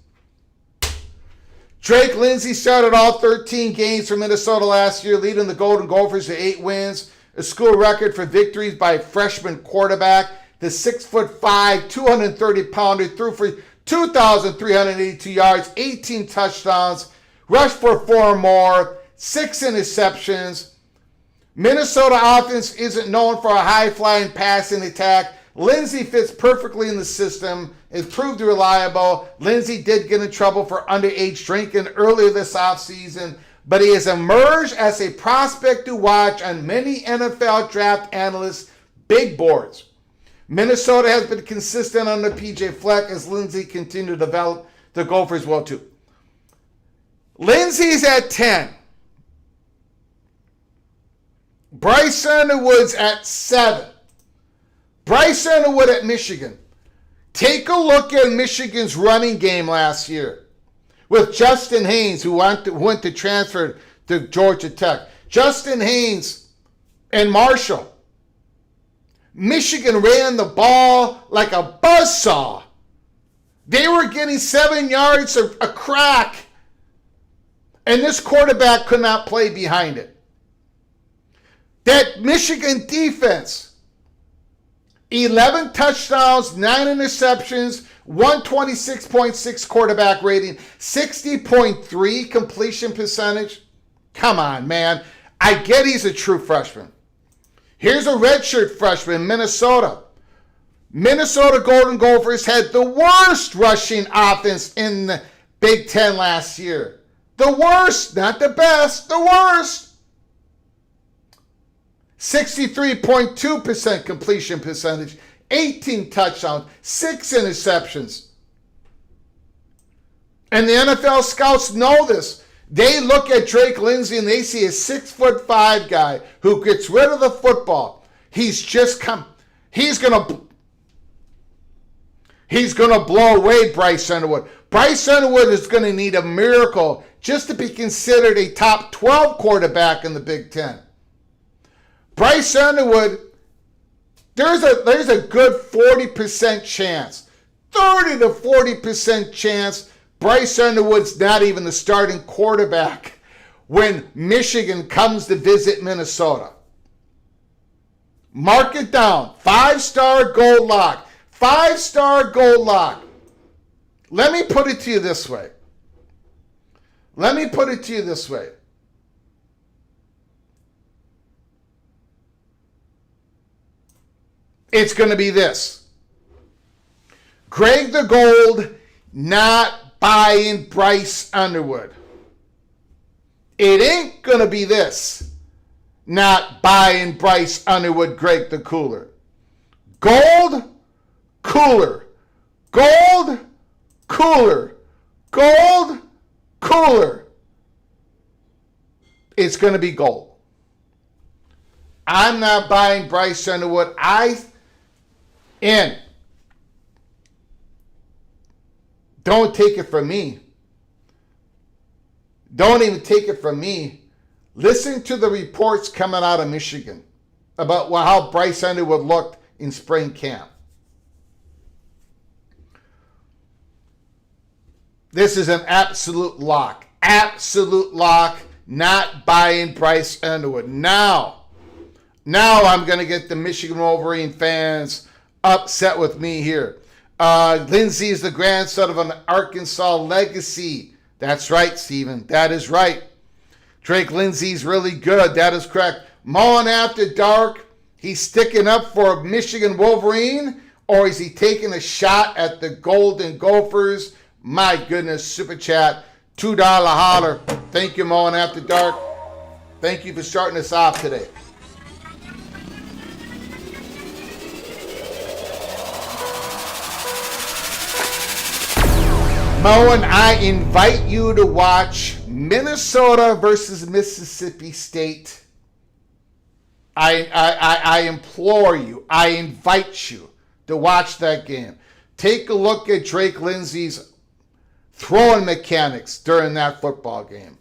Drake Lindsey started all 13 games for Minnesota last year, leading the Golden Gophers to 8 wins, a school record for victories by a freshman quarterback. The 6'5", 230-pounder threw for 2,382 yards, 18 touchdowns, rushed for 4 more, 6 interceptions. Minnesota offense isn't known for a high-flying passing attack. Lindsey fits perfectly in the system, is proved reliable. Lindsey did get in trouble for underage drinking earlier this offseason, but he has emerged as a prospect to watch on many NFL draft analysts' big boards. Minnesota has been consistent under PJ Fleck as Lindsey continued to develop. The Gophers will too. Lindsey's at 10. Bryce Underwood's at 7. Bryce Underwood at Michigan. Take a look at Michigan's running game last year with Justin Haynes, who went to transfer to Georgia Tech. Justin Haynes and Marshall. Michigan ran the ball like a buzzsaw. They were getting 7 yards a crack, and this quarterback could not play behind it. That Michigan defense, 11 touchdowns, 9 interceptions, 126.6 quarterback rating, 60.3 completion percentage. Come on, man. I get he's a true freshman. Here's a redshirt freshman, Minnesota. Minnesota Golden Gophers had the worst rushing offense in the Big Ten last year. The worst, not the best, the worst. 63.2% completion percentage, 18 touchdowns, 6 interceptions. And the NFL scouts know this. They look at Drake Lindsey and they see a 6'5" guy who gets rid of the football. He's gonna blow away Bryce Underwood. Bryce Underwood is gonna need a miracle just to be considered a top 12 quarterback in the Big Ten. Bryce Underwood, there's a good 40% chance, 30 to 40% chance Bryce Underwood's not even the starting quarterback when Michigan comes to visit Minnesota. Mark it down. 5-star gold lock. 5-star gold lock. Let me put it to you this way. It's going to be this. Greg the Gold not buying Bryce Underwood. It ain't going to be this. Not buying Bryce Underwood, Greg the Cooler. Gold, cooler. Gold, cooler. Gold, cooler. It's going to be gold. I'm not buying Bryce Underwood. Don't take it from me. Don't even take it from me. Listen to the reports coming out of Michigan about how Bryce Underwood looked in spring camp. This is an absolute lock. Absolute lock. Not buying Bryce Underwood. Now I'm going to get the Michigan Wolverine fans upset with me here. Lindsey is the grandson of an Arkansas legacy. That's right, Stephen. That is right. Drake Lindsey's really good. That is correct. Mohr After Dark, he's sticking up for Michigan Wolverine, or is he taking a shot at the Golden Gophers? My goodness, Super Chat, $2 holler. Thank you, Mohr After Dark. Thank you for starting us off today. Mo, and I invite you to watch Minnesota versus Mississippi State. I implore you, I invite you to watch that game. Take a look at Drake Lindsey's throwing mechanics during that football game.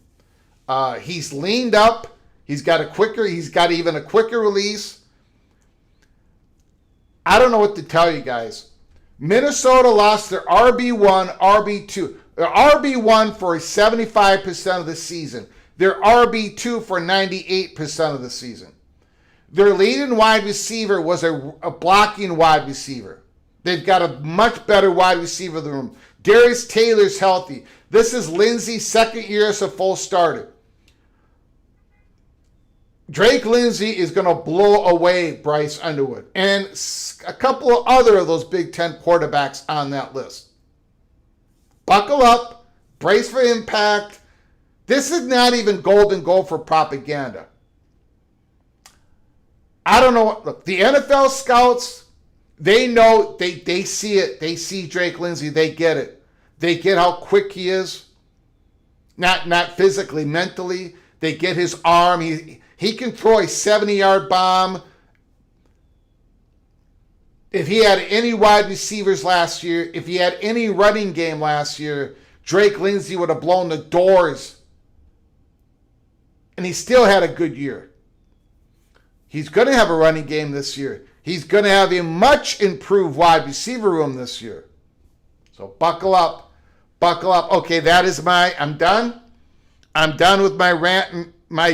He's leaned up. He's got even a quicker release. I don't know what to tell you guys. Minnesota lost their RB1, RB2. Their RB1 for 75% of the season. Their RB2 for 98% of the season. Their leading wide receiver was a blocking wide receiver. They've got a much better wide receiver in the room. Darius Taylor's healthy. This is Lindsey's second year as a full starter. Drake Lindsey is going to blow away Bryce Underwood and a couple of other of those Big Ten quarterbacks on that list. Buckle up, brace for impact. This is not even golden goal for propaganda. I don't know what, look, the NFL scouts, they know, they see it. They see Drake Lindsey, they get it. They get how quick he is. Not physically, mentally. They get his arm. He can throw a 70-yard bomb. If he had any wide receivers last year, if he had any running game last year, Drake Lindsey would have blown the doors. And he still had a good year. He's going to have a running game this year. He's going to have a much improved wide receiver room this year. So buckle up. Buckle up. Okay, that is I'm done. I'm done with my rant. With my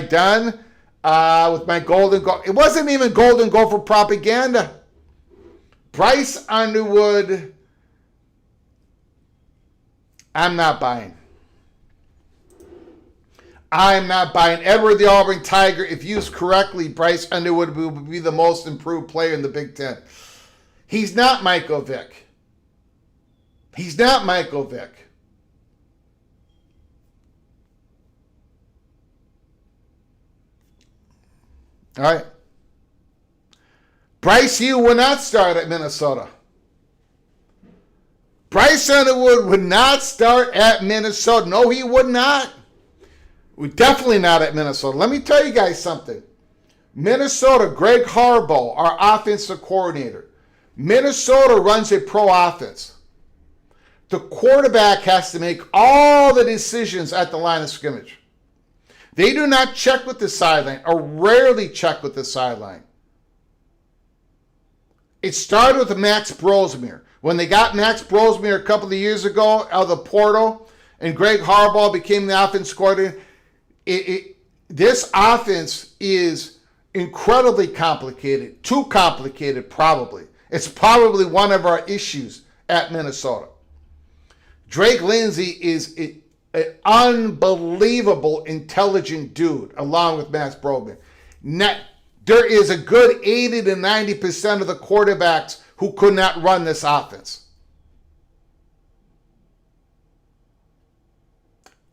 golden goal. It wasn't even golden goal for propaganda. Bryce Underwood, I'm not buying. I'm not buying. Edward the Auburn Tiger, if used correctly, Bryce Underwood will be the most improved player in the Big Ten. He's not Michael Vick. He's not Michael Vick. All right. Bryce, you will not start at Minnesota. Bryce Underwood would not start at Minnesota. No, he would not. Definitely not at Minnesota. Let me tell you guys something. Minnesota, Greg Harbaugh, our offensive coordinator. Minnesota runs a pro offense. The quarterback has to make all the decisions at the line of scrimmage. They do not check with the sideline, or rarely check with the sideline. It started with Max Brosmere. When they got Max Brosmere a couple of years ago out of the portal, and Greg Harbaugh became the offense coordinator, this offense is incredibly complicated. Too complicated, probably. It's probably one of our issues at Minnesota. Drake Lindsey is an unbelievable, intelligent dude, along with Max Brosmere. There is a good 80 to 90% of the quarterbacks who could not run this offense.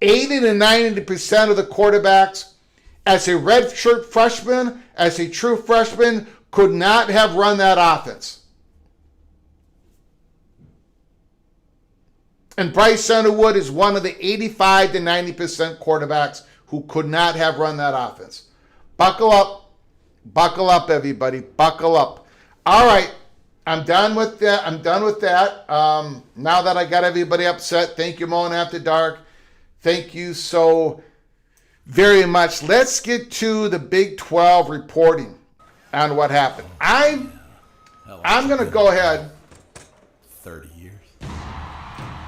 80 to 90% of the quarterbacks, as a redshirt freshman, as a true freshman, could not have run that offense. And Bryce Underwood is one of the 85 to 90% quarterbacks who could not have run that offense. Buckle up. Buckle up, everybody. Buckle up. All right. I'm done with that. Now that I got everybody upset, thank you, Mohr After Dark. Thank you so very much. Let's get to the Big 12 reporting on what happened. I'm going to go ahead. 30 years.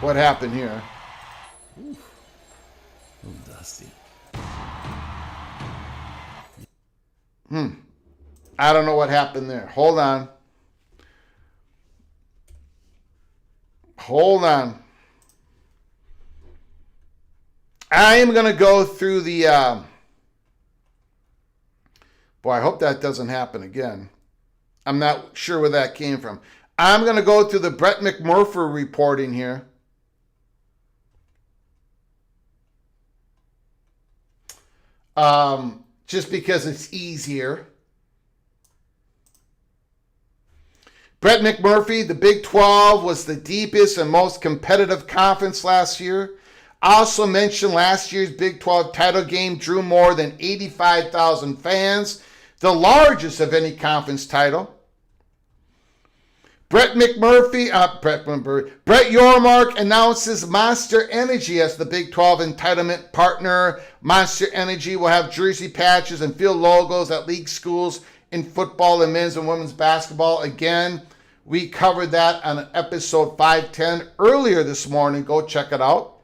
What happened here? Ooh, dusty. I don't know what happened there. Hold on. I am going to go through the... boy, I hope that doesn't happen again. I'm not sure where that came from. I'm going to go through the Brett McMurphy reporting here. Just because it's easier. Brett McMurphy, the Big 12 was the deepest and most competitive conference last year. Also mentioned last year's Big 12 title game drew more than 85,000 fans, the largest of any conference title. Brett Yormark announces Monster Energy as the Big 12 entitlement partner. Monster Energy will have jersey patches and field logos at league schools in football and men's and women's basketball. Again, We covered that on episode 510 earlier this morning. Go check it out.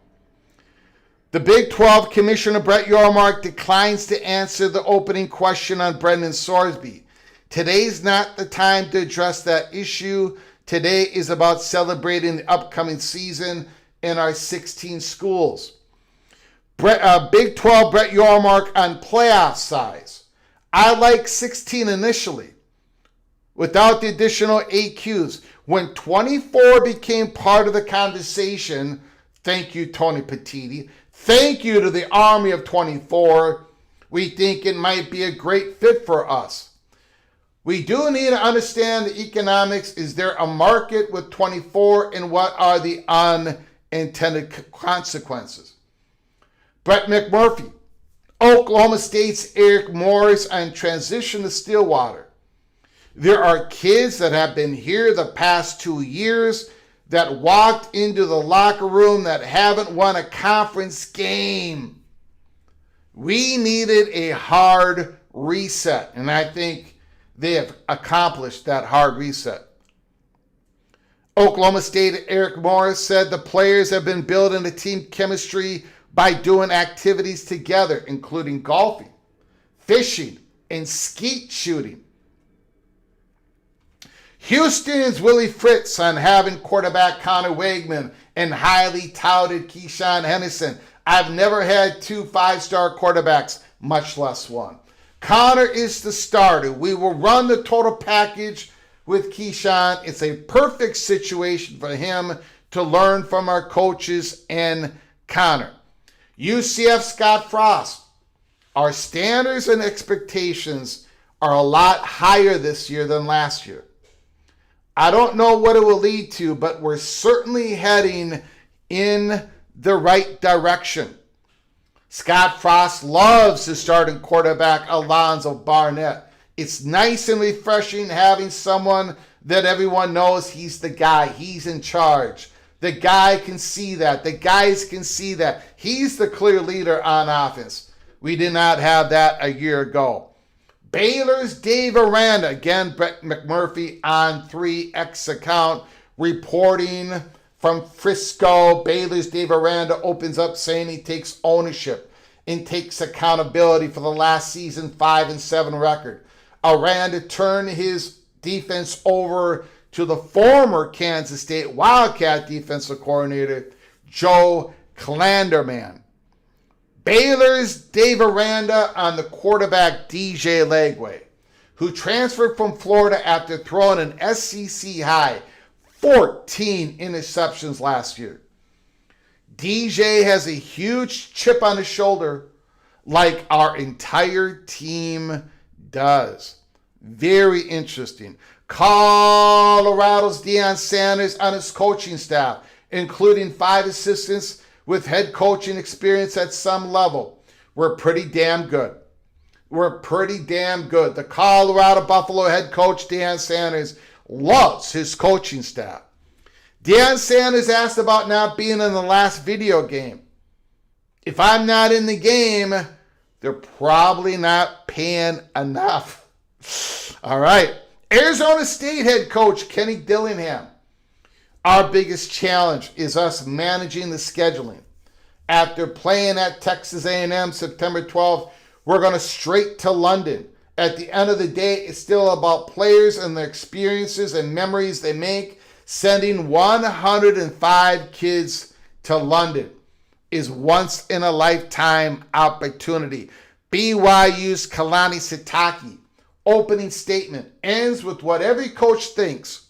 The Big 12 Commissioner Brett Yormark declines to answer the opening question on Brendan Sorsby. Today's not the time to address that issue. Today is about celebrating the upcoming season in our 16 schools. Big 12 Brett Yormark on playoff size. I like 16 initially, without the additional AQs. When 24 became part of the conversation, thank you, Tony Petiti. Thank you to the Army of 24. We think it might be a great fit for us. We do need to understand the economics. Is there a market with 24, and what are the unintended consequences? Brett McMurphy, Oklahoma State's Eric Morris on transition to Stillwater. There are kids that have been here the past 2 years that walked into the locker room that haven't won a conference game. We needed a hard reset, and I think they have accomplished that hard reset. Oklahoma State Eric Morris said the players have been building a team chemistry by doing activities together, including golfing, fishing, and skeet shooting. Houston's Willie Fritz on having quarterback Connor Wegman and highly touted Keyshawn Henderson. I've never had 2 5-star quarterbacks, much less one. Connor is the starter. We will run the total package with Keyshawn. It's a perfect situation for him to learn from our coaches and Connor. UCF Scott Frost. Our standards and expectations are a lot higher this year than last year. I don't know what it will lead to, but we're certainly heading in the right direction. Scott Frost loves his starting quarterback, Alonzo Barnett. It's nice and refreshing having someone that everyone knows he's the guy. He's in charge. The guy can see that. The guys can see that. He's the clear leader on offense. We did not have that a year ago. Baylor's Dave Aranda, again, Brett McMurphy on 3X account, reporting from Frisco. Baylor's Dave Aranda opens up saying he takes ownership and takes accountability for the last season 5-7 record. Aranda turned his defense over to the former Kansas State Wildcat defensive coordinator, Joe Klanderman. Baylor's Dave Aranda on the quarterback DJ Legway, who transferred from Florida after throwing an SEC high 14 interceptions last year. DJ has a huge chip on his shoulder like our entire team does. Very interesting. Colorado's Deion Sanders on his coaching staff, including 5 assistants with head coaching experience at some level. We're pretty damn good. The Colorado Buffalo head coach, Deion Sanders, loves his coaching staff. Deion Sanders asked about not being in the last video game. If I'm not in the game, they're probably not paying enough. All right. Arizona State head coach Kenny Dillingham. Our biggest challenge is us managing the scheduling. After playing at Texas A&M September 12th, we're going to straight to London. At the end of the day, it's still about players and their experiences and memories they make. Sending 105 kids to London is once in a lifetime opportunity. BYU's Kalani Sitake opening statement ends with what every coach thinks.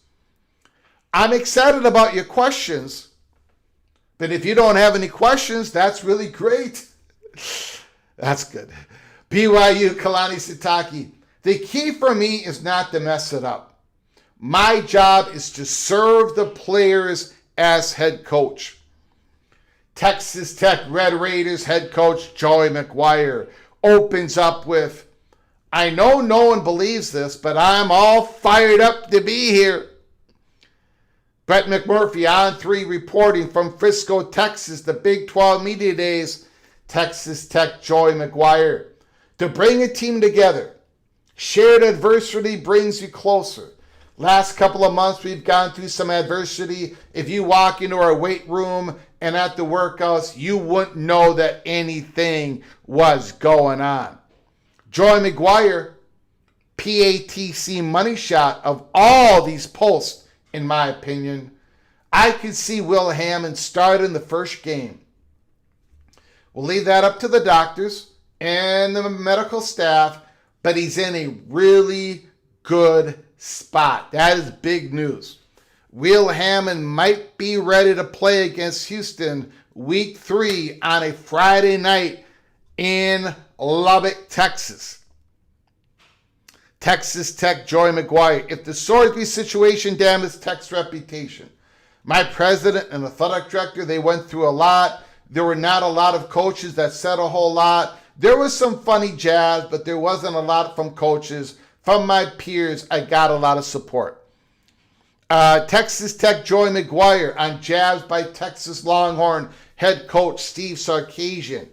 I'm excited about your questions, but if you don't have any questions, that's really great. That's good. BYU Kalani Sitake. The key for me is not to mess it up. My job is to serve the players as head coach. Texas Tech Red Raiders head coach Joey McGuire opens up with, I know no one believes this, but I'm all fired up to be here. Brett McMurphy on 3 reporting from Frisco, Texas, the Big 12 Media Days. Texas Tech Joey McGuire. To bring a team together. Shared adversity brings you closer. Last couple of months, we've gone through some adversity. If you walk into our weight room and at the workouts, you wouldn't know that anything was going on. Joy McGuire, PATC money shot of all these posts, in my opinion. I could see Will Hammond start in the first game. We'll leave that up to the doctors and the medical staff, but he's in a really good spot. That is big news. Will Hammond might be ready to play against Houston week 3 on a Friday night in Lubbock, Texas. Texas Tech, Joy McGuire. If the Sorsby situation damaged Tech's reputation, my president and athletic director, they went through a lot. There were not a lot of coaches that said a whole lot. There was some funny jabs, but there wasn't a lot from coaches. From my peers, I got a lot of support. Texas Tech, Joy McGuire on jabs by Texas Longhorn head coach Steve Sarkisian.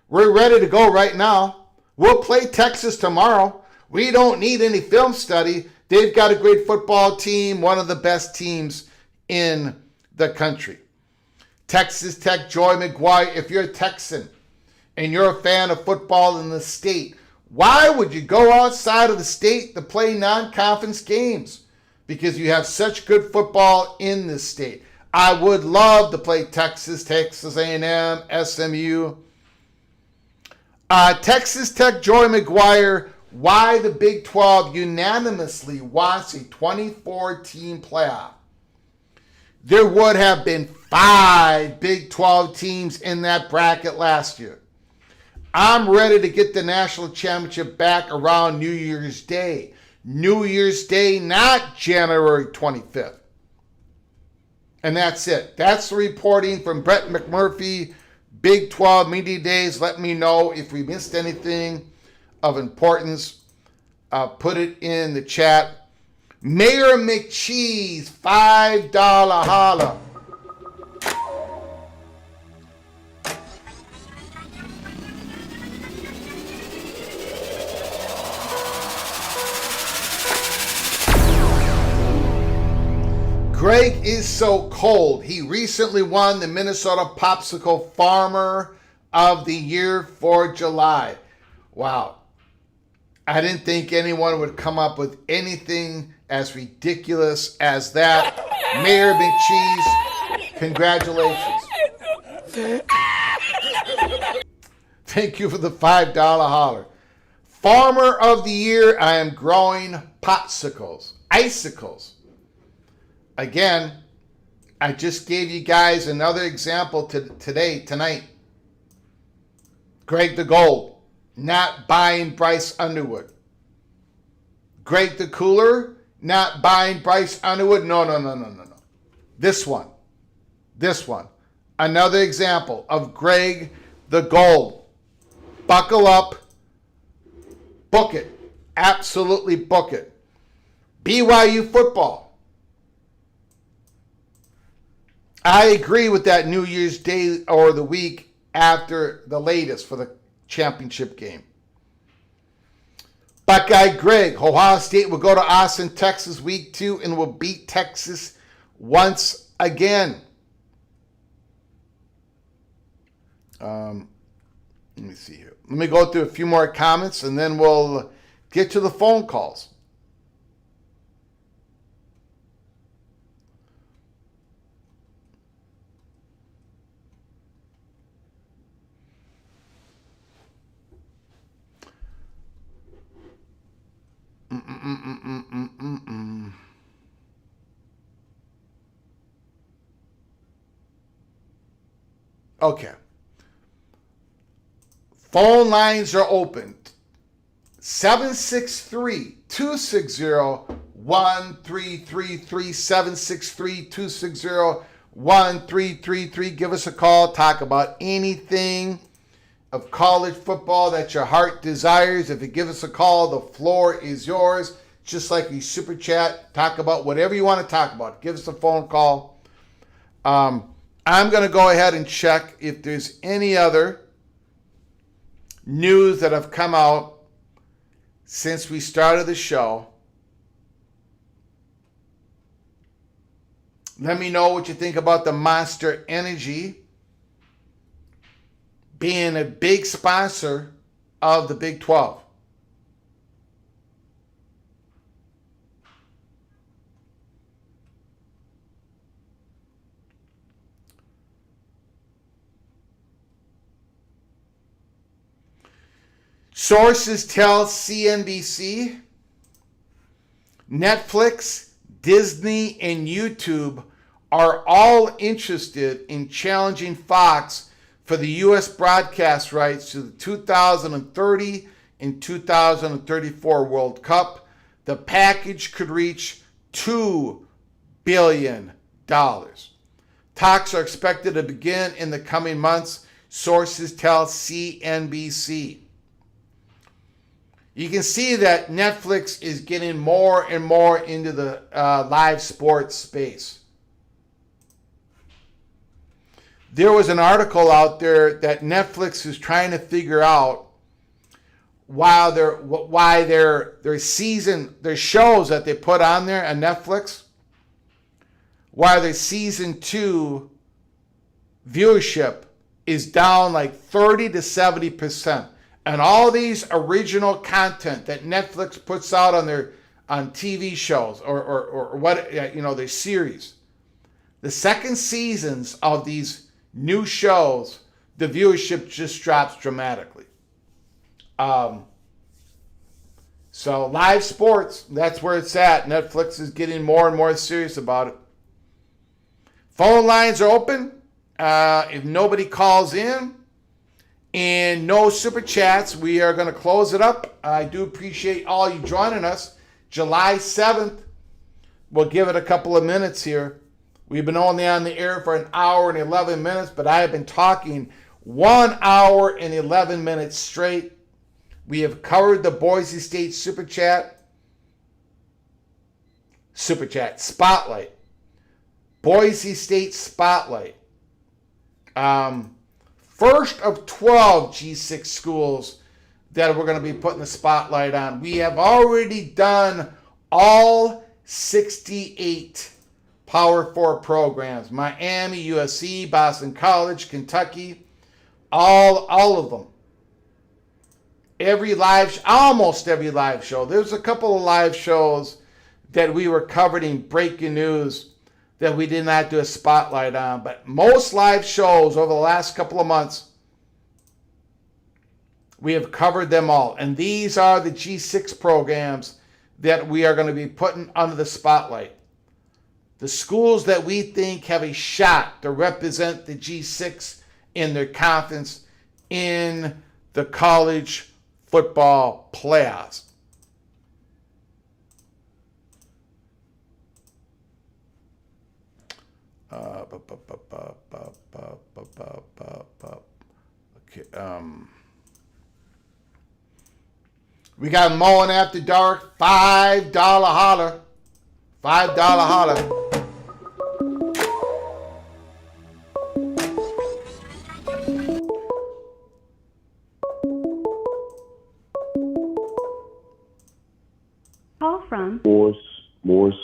We're ready to go right now. We'll play Texas tomorrow. We don't need any film study. They've got a great football team, one of the best teams in the country. Texas Tech, Joy McGuire, if you're a Texan and you're a fan of football in the state, why would you go outside of the state to play non-conference games? Because you have such good football in this state. I would love to play Texas, Texas A&M, SMU. Texas Tech, Joy McGuire, why the Big 12 unanimously wants a 24-team playoff. There would have been 5 Big 12 teams in that bracket last year. I'm ready to get the national championship back around New Year's Day. New Year's Day, not January 25th. And that's it. That's the reporting from Brett McMurphy, Big 12 Media Days. Let me know if we missed anything of importance. Put it in the chat. Mayor McCheese, $5 holla. Greg is so cold. He recently won the Minnesota Popsicle Farmer of the Year for July. Wow. I didn't think anyone would come up with anything as ridiculous as that. Mayor McCheese, congratulations. Thank you for the $5 holler. Farmer of the Year, I am growing popsicles, icicles. Again, I just gave you guys another example tonight. Greg the Gold, not buying Bryce Underwood. Greg the Cooler, not buying Bryce Underwood. No. This one. Another example of Greg the Gold. Buckle up. Book it. Absolutely book it. BYU football. I agree with that New Year's Day or the week after the latest for the championship game. Buckeye Greg, Ohio State will go to Austin, Texas week 2 and will beat Texas once again. Let me see here. Let me go through a few more comments and then we'll get to the phone calls. Okay. Phone lines are open. 763-260-1333. 763-260-1333. Give us a call. Talk about anything of college football that your heart desires. If you give us a call, the floor is yours. Just like we super chat, talk about whatever you want to talk about. Give us a phone call. I'm going to go ahead and check if there's any other news that have come out since we started the show. Let me know what you think about the Monster Energy being a big sponsor of the Big 12. Sources tell CNBC, Netflix, Disney, and YouTube are all interested in challenging Fox for the U.S. broadcast rights to the 2030 and 2034 World Cup. The package could reach $2 billion. Talks are expected to begin in the coming months, sources tell CNBC. You can see that Netflix is getting more and more into the live sports space. There was an article out there that Netflix is trying to figure out why their shows that they put on there on Netflix, why their season 2 viewership is down like 30 to 70%. And all these original content that Netflix puts out on TV shows or what, their series, the second seasons of these new shows, the viewership just drops dramatically. So live sports, that's where it's at. Netflix is getting more and more serious about it. Phone lines are open. If nobody calls in, and no super chats, we are going to close it up. I do appreciate all you joining us. July 7th, we'll give it a couple of minutes here. We've been only on the air for an hour and 11 minutes, but I have been talking 1 hour and 11 minutes straight. We have covered the Boise State Super Chat Spotlight. Boise State Spotlight. First of 12 G6 schools that we're going to be putting the spotlight on. We have already done all 68 Power 4 programs. Miami, USC, Boston College, Kentucky, all of them. Almost every live show. There's a couple of live shows that we were covering breaking news that we did not do a spotlight on. But most live shows over the last couple of months, we have covered them all. And these are the G6 programs that we are going to be putting under the spotlight. The schools that we think have a shot to represent the G6 in their conference in the college football playoffs. Okay. We got Mowing After Dark, $5 holler. $5 holler. Call from Mohr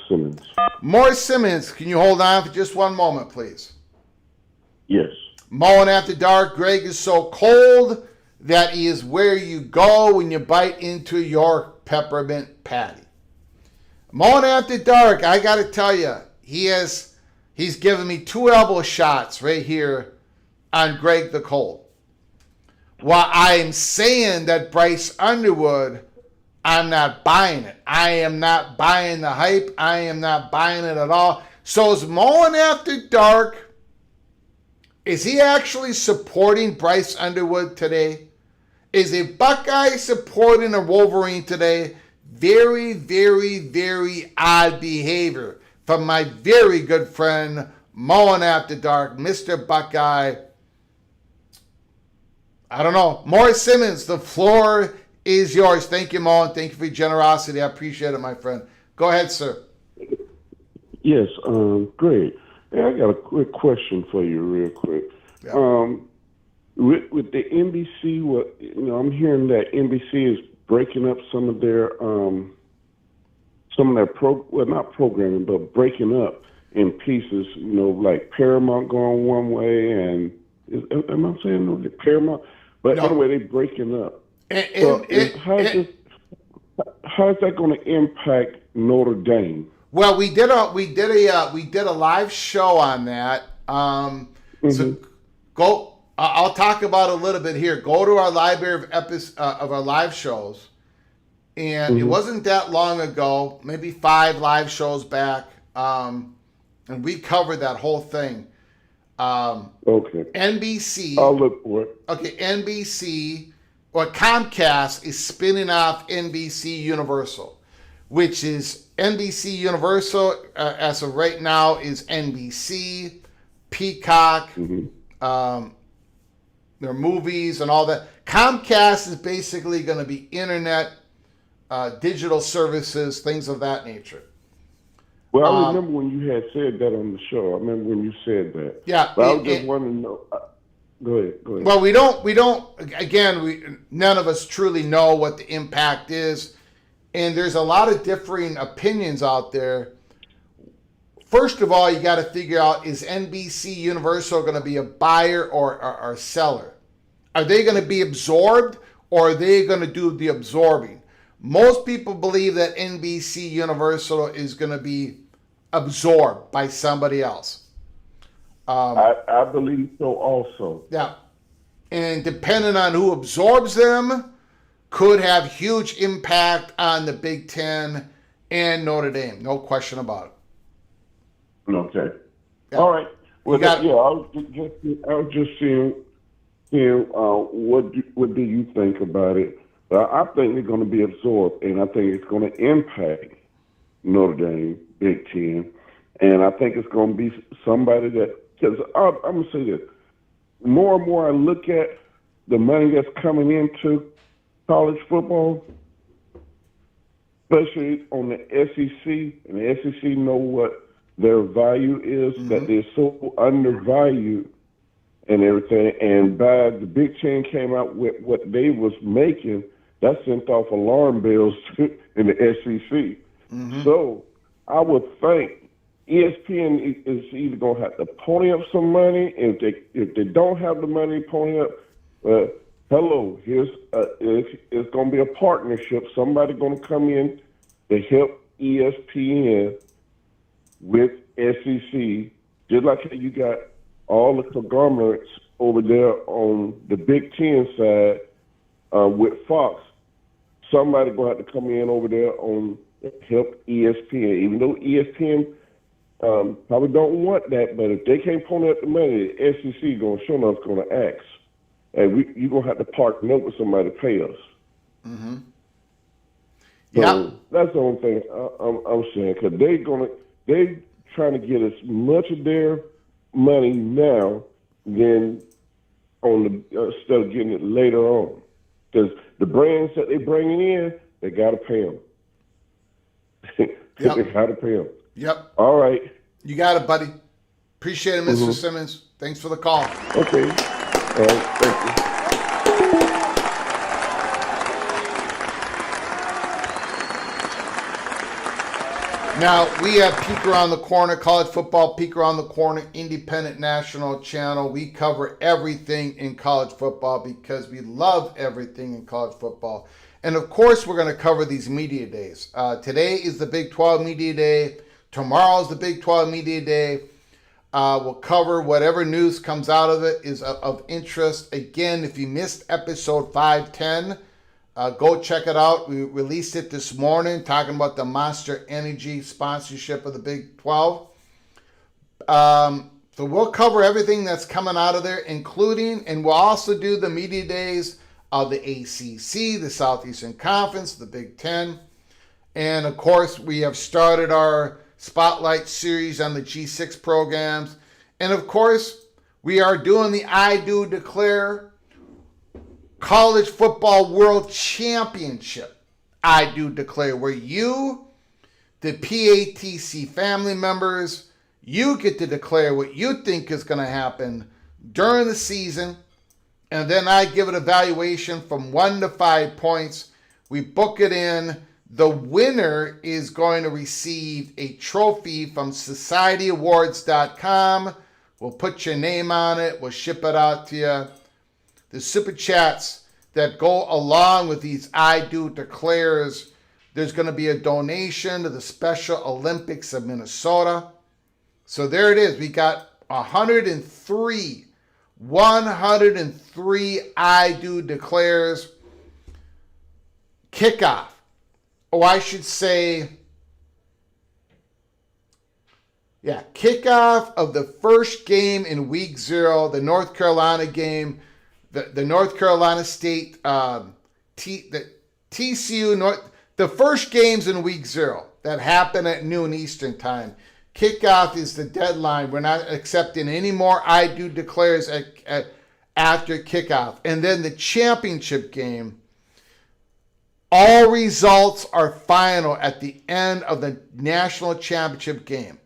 Simmons. Mohr Simmons, can you hold on for just one moment, please? Yes. Mowing After Dark, Greg is so cold that he is where you go when you bite into your peppermint patty. Mowing After Dark, I got to tell you, he's given me 2 elbow shots right here on Greg the Cold. While I am saying that Bryce Underwood, I'm not buying it. I am not buying the hype. I am not buying it at all. So is Mowing After Dark, is he actually supporting Bryce Underwood today? Is a Buckeye supporting a Wolverine today? Very, very, very odd behavior from my very good friend, Mowing After Dark, Mr. Buckeye. I don't know. Mohr Simmons, the floor is yours. Thank you, Mo, and thank you for your generosity. I appreciate it, my friend. Go ahead, sir. Yes, great. Hey, I got a quick question for you, real quick. Yeah. With the NBC, I'm hearing that NBC is breaking up some of their not programming, but breaking up in pieces, like Paramount going one way and am I saying the Paramount? But No. anyway, they're breaking up. And How's that going to impact Notre Dame? well, we did a live show on that. So go. I'll talk about it a little bit here. Go to our library of our live shows, and it wasn't that long ago, maybe 5 live shows back, and we covered that whole thing. Okay. NBC. I'll look for it. Okay, NBC or Comcast is spinning off NBC Universal, which is NBC Universal as of right now is NBC, Peacock, their movies and all that. Comcast is basically going to be internet, digital services, things of that nature. Well, I remember when you had said that on the show. I remember when you said that. Yeah. But I was just wanting to know. Go ahead. Well, none of us truly know what the impact is. And there's a lot of differing opinions out there. First of all, you got to figure out, is NBC Universal going to be a buyer or a seller? Are they going to be absorbed, or are they going to do the absorbing? Most people believe that NBC Universal is going to be absorbed by somebody else. I believe so also. Yeah. And depending on who absorbs them, could have huge impact on the Big Ten and Notre Dame. No question about it. Okay. Yeah. All right. Well, I was just seeing what do you think about it? I think they're going to be absorbed, and I think it's going to impact Notre Dame, Big Ten, and I think it's going to be somebody that, because I'm going to say this, more and more I look at the money that's coming into college football, especially on the SEC, and the SEC know what their value is, that they're so undervalued and everything, and by the Big Ten came out with what they was making, that sent off alarm bells in the SEC. So I would think ESPN is either going to have to pony up some money, and if they don't have the money to pony up, hello, it's going to be a partnership. Somebody going to come in to help ESPN with SEC, just like how you got all the conglomerates over there on the Big Ten side with Fox. Somebody going to have to come in over there on help ESPN, even though ESPN probably don't want that, but if they can't pony up the money, the SEC going to show enough going to ask. And you're going to have to partner up with somebody to pay us. So that's the only thing I'm saying, because they're trying to get as much of their money now than instead of getting it later on. Because the brands that they're bringing in, they got to pay them. They got to pay them. Yep. All right. You got it, buddy. Appreciate it, Mr. Simmons. Thanks for the call. Okay. All right. Thank you. Now, we have Peek Around the Corner, college football, Peek Around the Corner, independent national channel. We cover everything in college football because we love everything in college football. And of course, we're going to cover these media days. Today is the Big 12 Media Day. Tomorrow is the Big 12 Media Day. We'll cover whatever news comes out of it is of interest. Again, if you missed episode 510, go check it out. We released it this morning talking about the Monster Energy sponsorship of the Big 12. So we'll cover everything that's coming out of there, including, and we'll also do the media days of the ACC, the Southeastern Conference, the Big Ten. And of course, we have started our Spotlight series on the G6 programs. And of course, we are doing the I Do Declare College Football World Championship. I Do Declare, where you, the PATC family members, you get to declare what you think is going to happen during the season. And then I give it a valuation from 1 to 5 points. We book it in The winner is going to receive a trophy from societyawards.com. We'll put your name on it. We'll ship it out to you. The super chats that go along with these I Do Declares, there's going to be a donation to the Special Olympics of Minnesota. So there it is. We got 103 I Do Declares. Kickoff. Oh, I should say, kickoff of the first game in week 0, the North Carolina game, the North Carolina State, the TCU, the first games in week 0 that happen at noon Eastern time. Kickoff is the deadline. We're not accepting any more I Do Declares after kickoff. And then the championship game, all results are final at the end of the national championship game.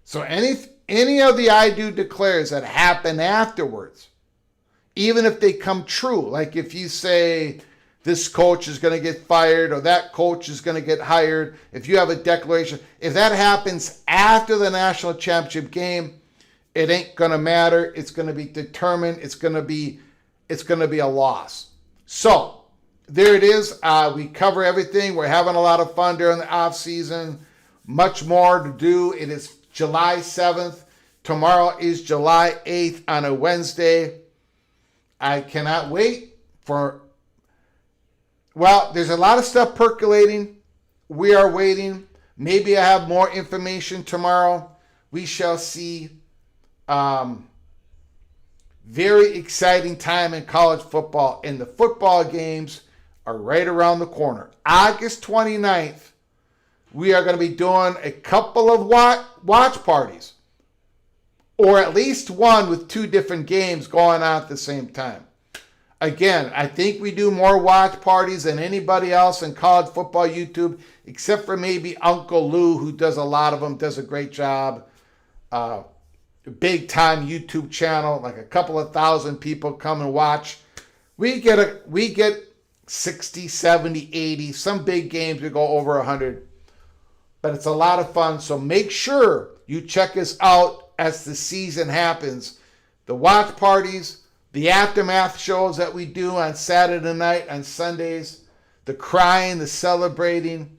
So any of the I Do Declares that happen afterwards, even if they come true, like if you say this coach is going to get fired or that coach is going to get hired, if you have a declaration, if that happens after the national championship game, it ain't going to matter. It's going to be determined. It's going to be a loss. So there it is. We cover everything. We're having a lot of fun during the off season. Much more to do. It is July 7th. Tomorrow is July 8th on a Wednesday. I cannot wait for... Well, there's a lot of stuff percolating. We are waiting. Maybe I have more information tomorrow. We shall see. Very exciting time in college football, and the football games are right around the corner. August 29th, we are going to be doing a couple of watch parties, or at least one with 2 different games going on at the same time. Again, I think we do more watch parties than anybody else in college football YouTube, except for maybe Uncle Lou, who does a lot of them, does a great job. Big time YouTube channel, like a couple of thousand people come and watch. We get 60, 70, 80. Some big games we go over 100. But it's a lot of fun. So make sure you check us out as the season happens. The watch parties, the aftermath shows that we do on Saturday night, on Sundays, the crying, the celebrating.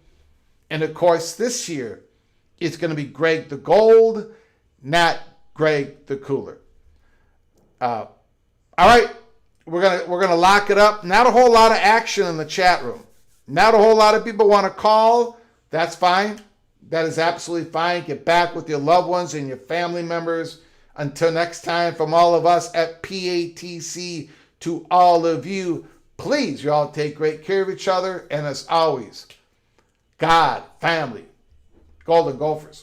And of course, this year, it's going to be Greg the Gold, not Greg the Cooler. All right, we're gonna lock it up. Not a whole lot of action in the chat room. Not a whole lot of people want to call. That's fine. That is absolutely fine. Get back with your loved ones and your family members. Until next time, from all of us at PATC to all of you, please, you all take great care of each other. And as always, God, family, Golden Gophers.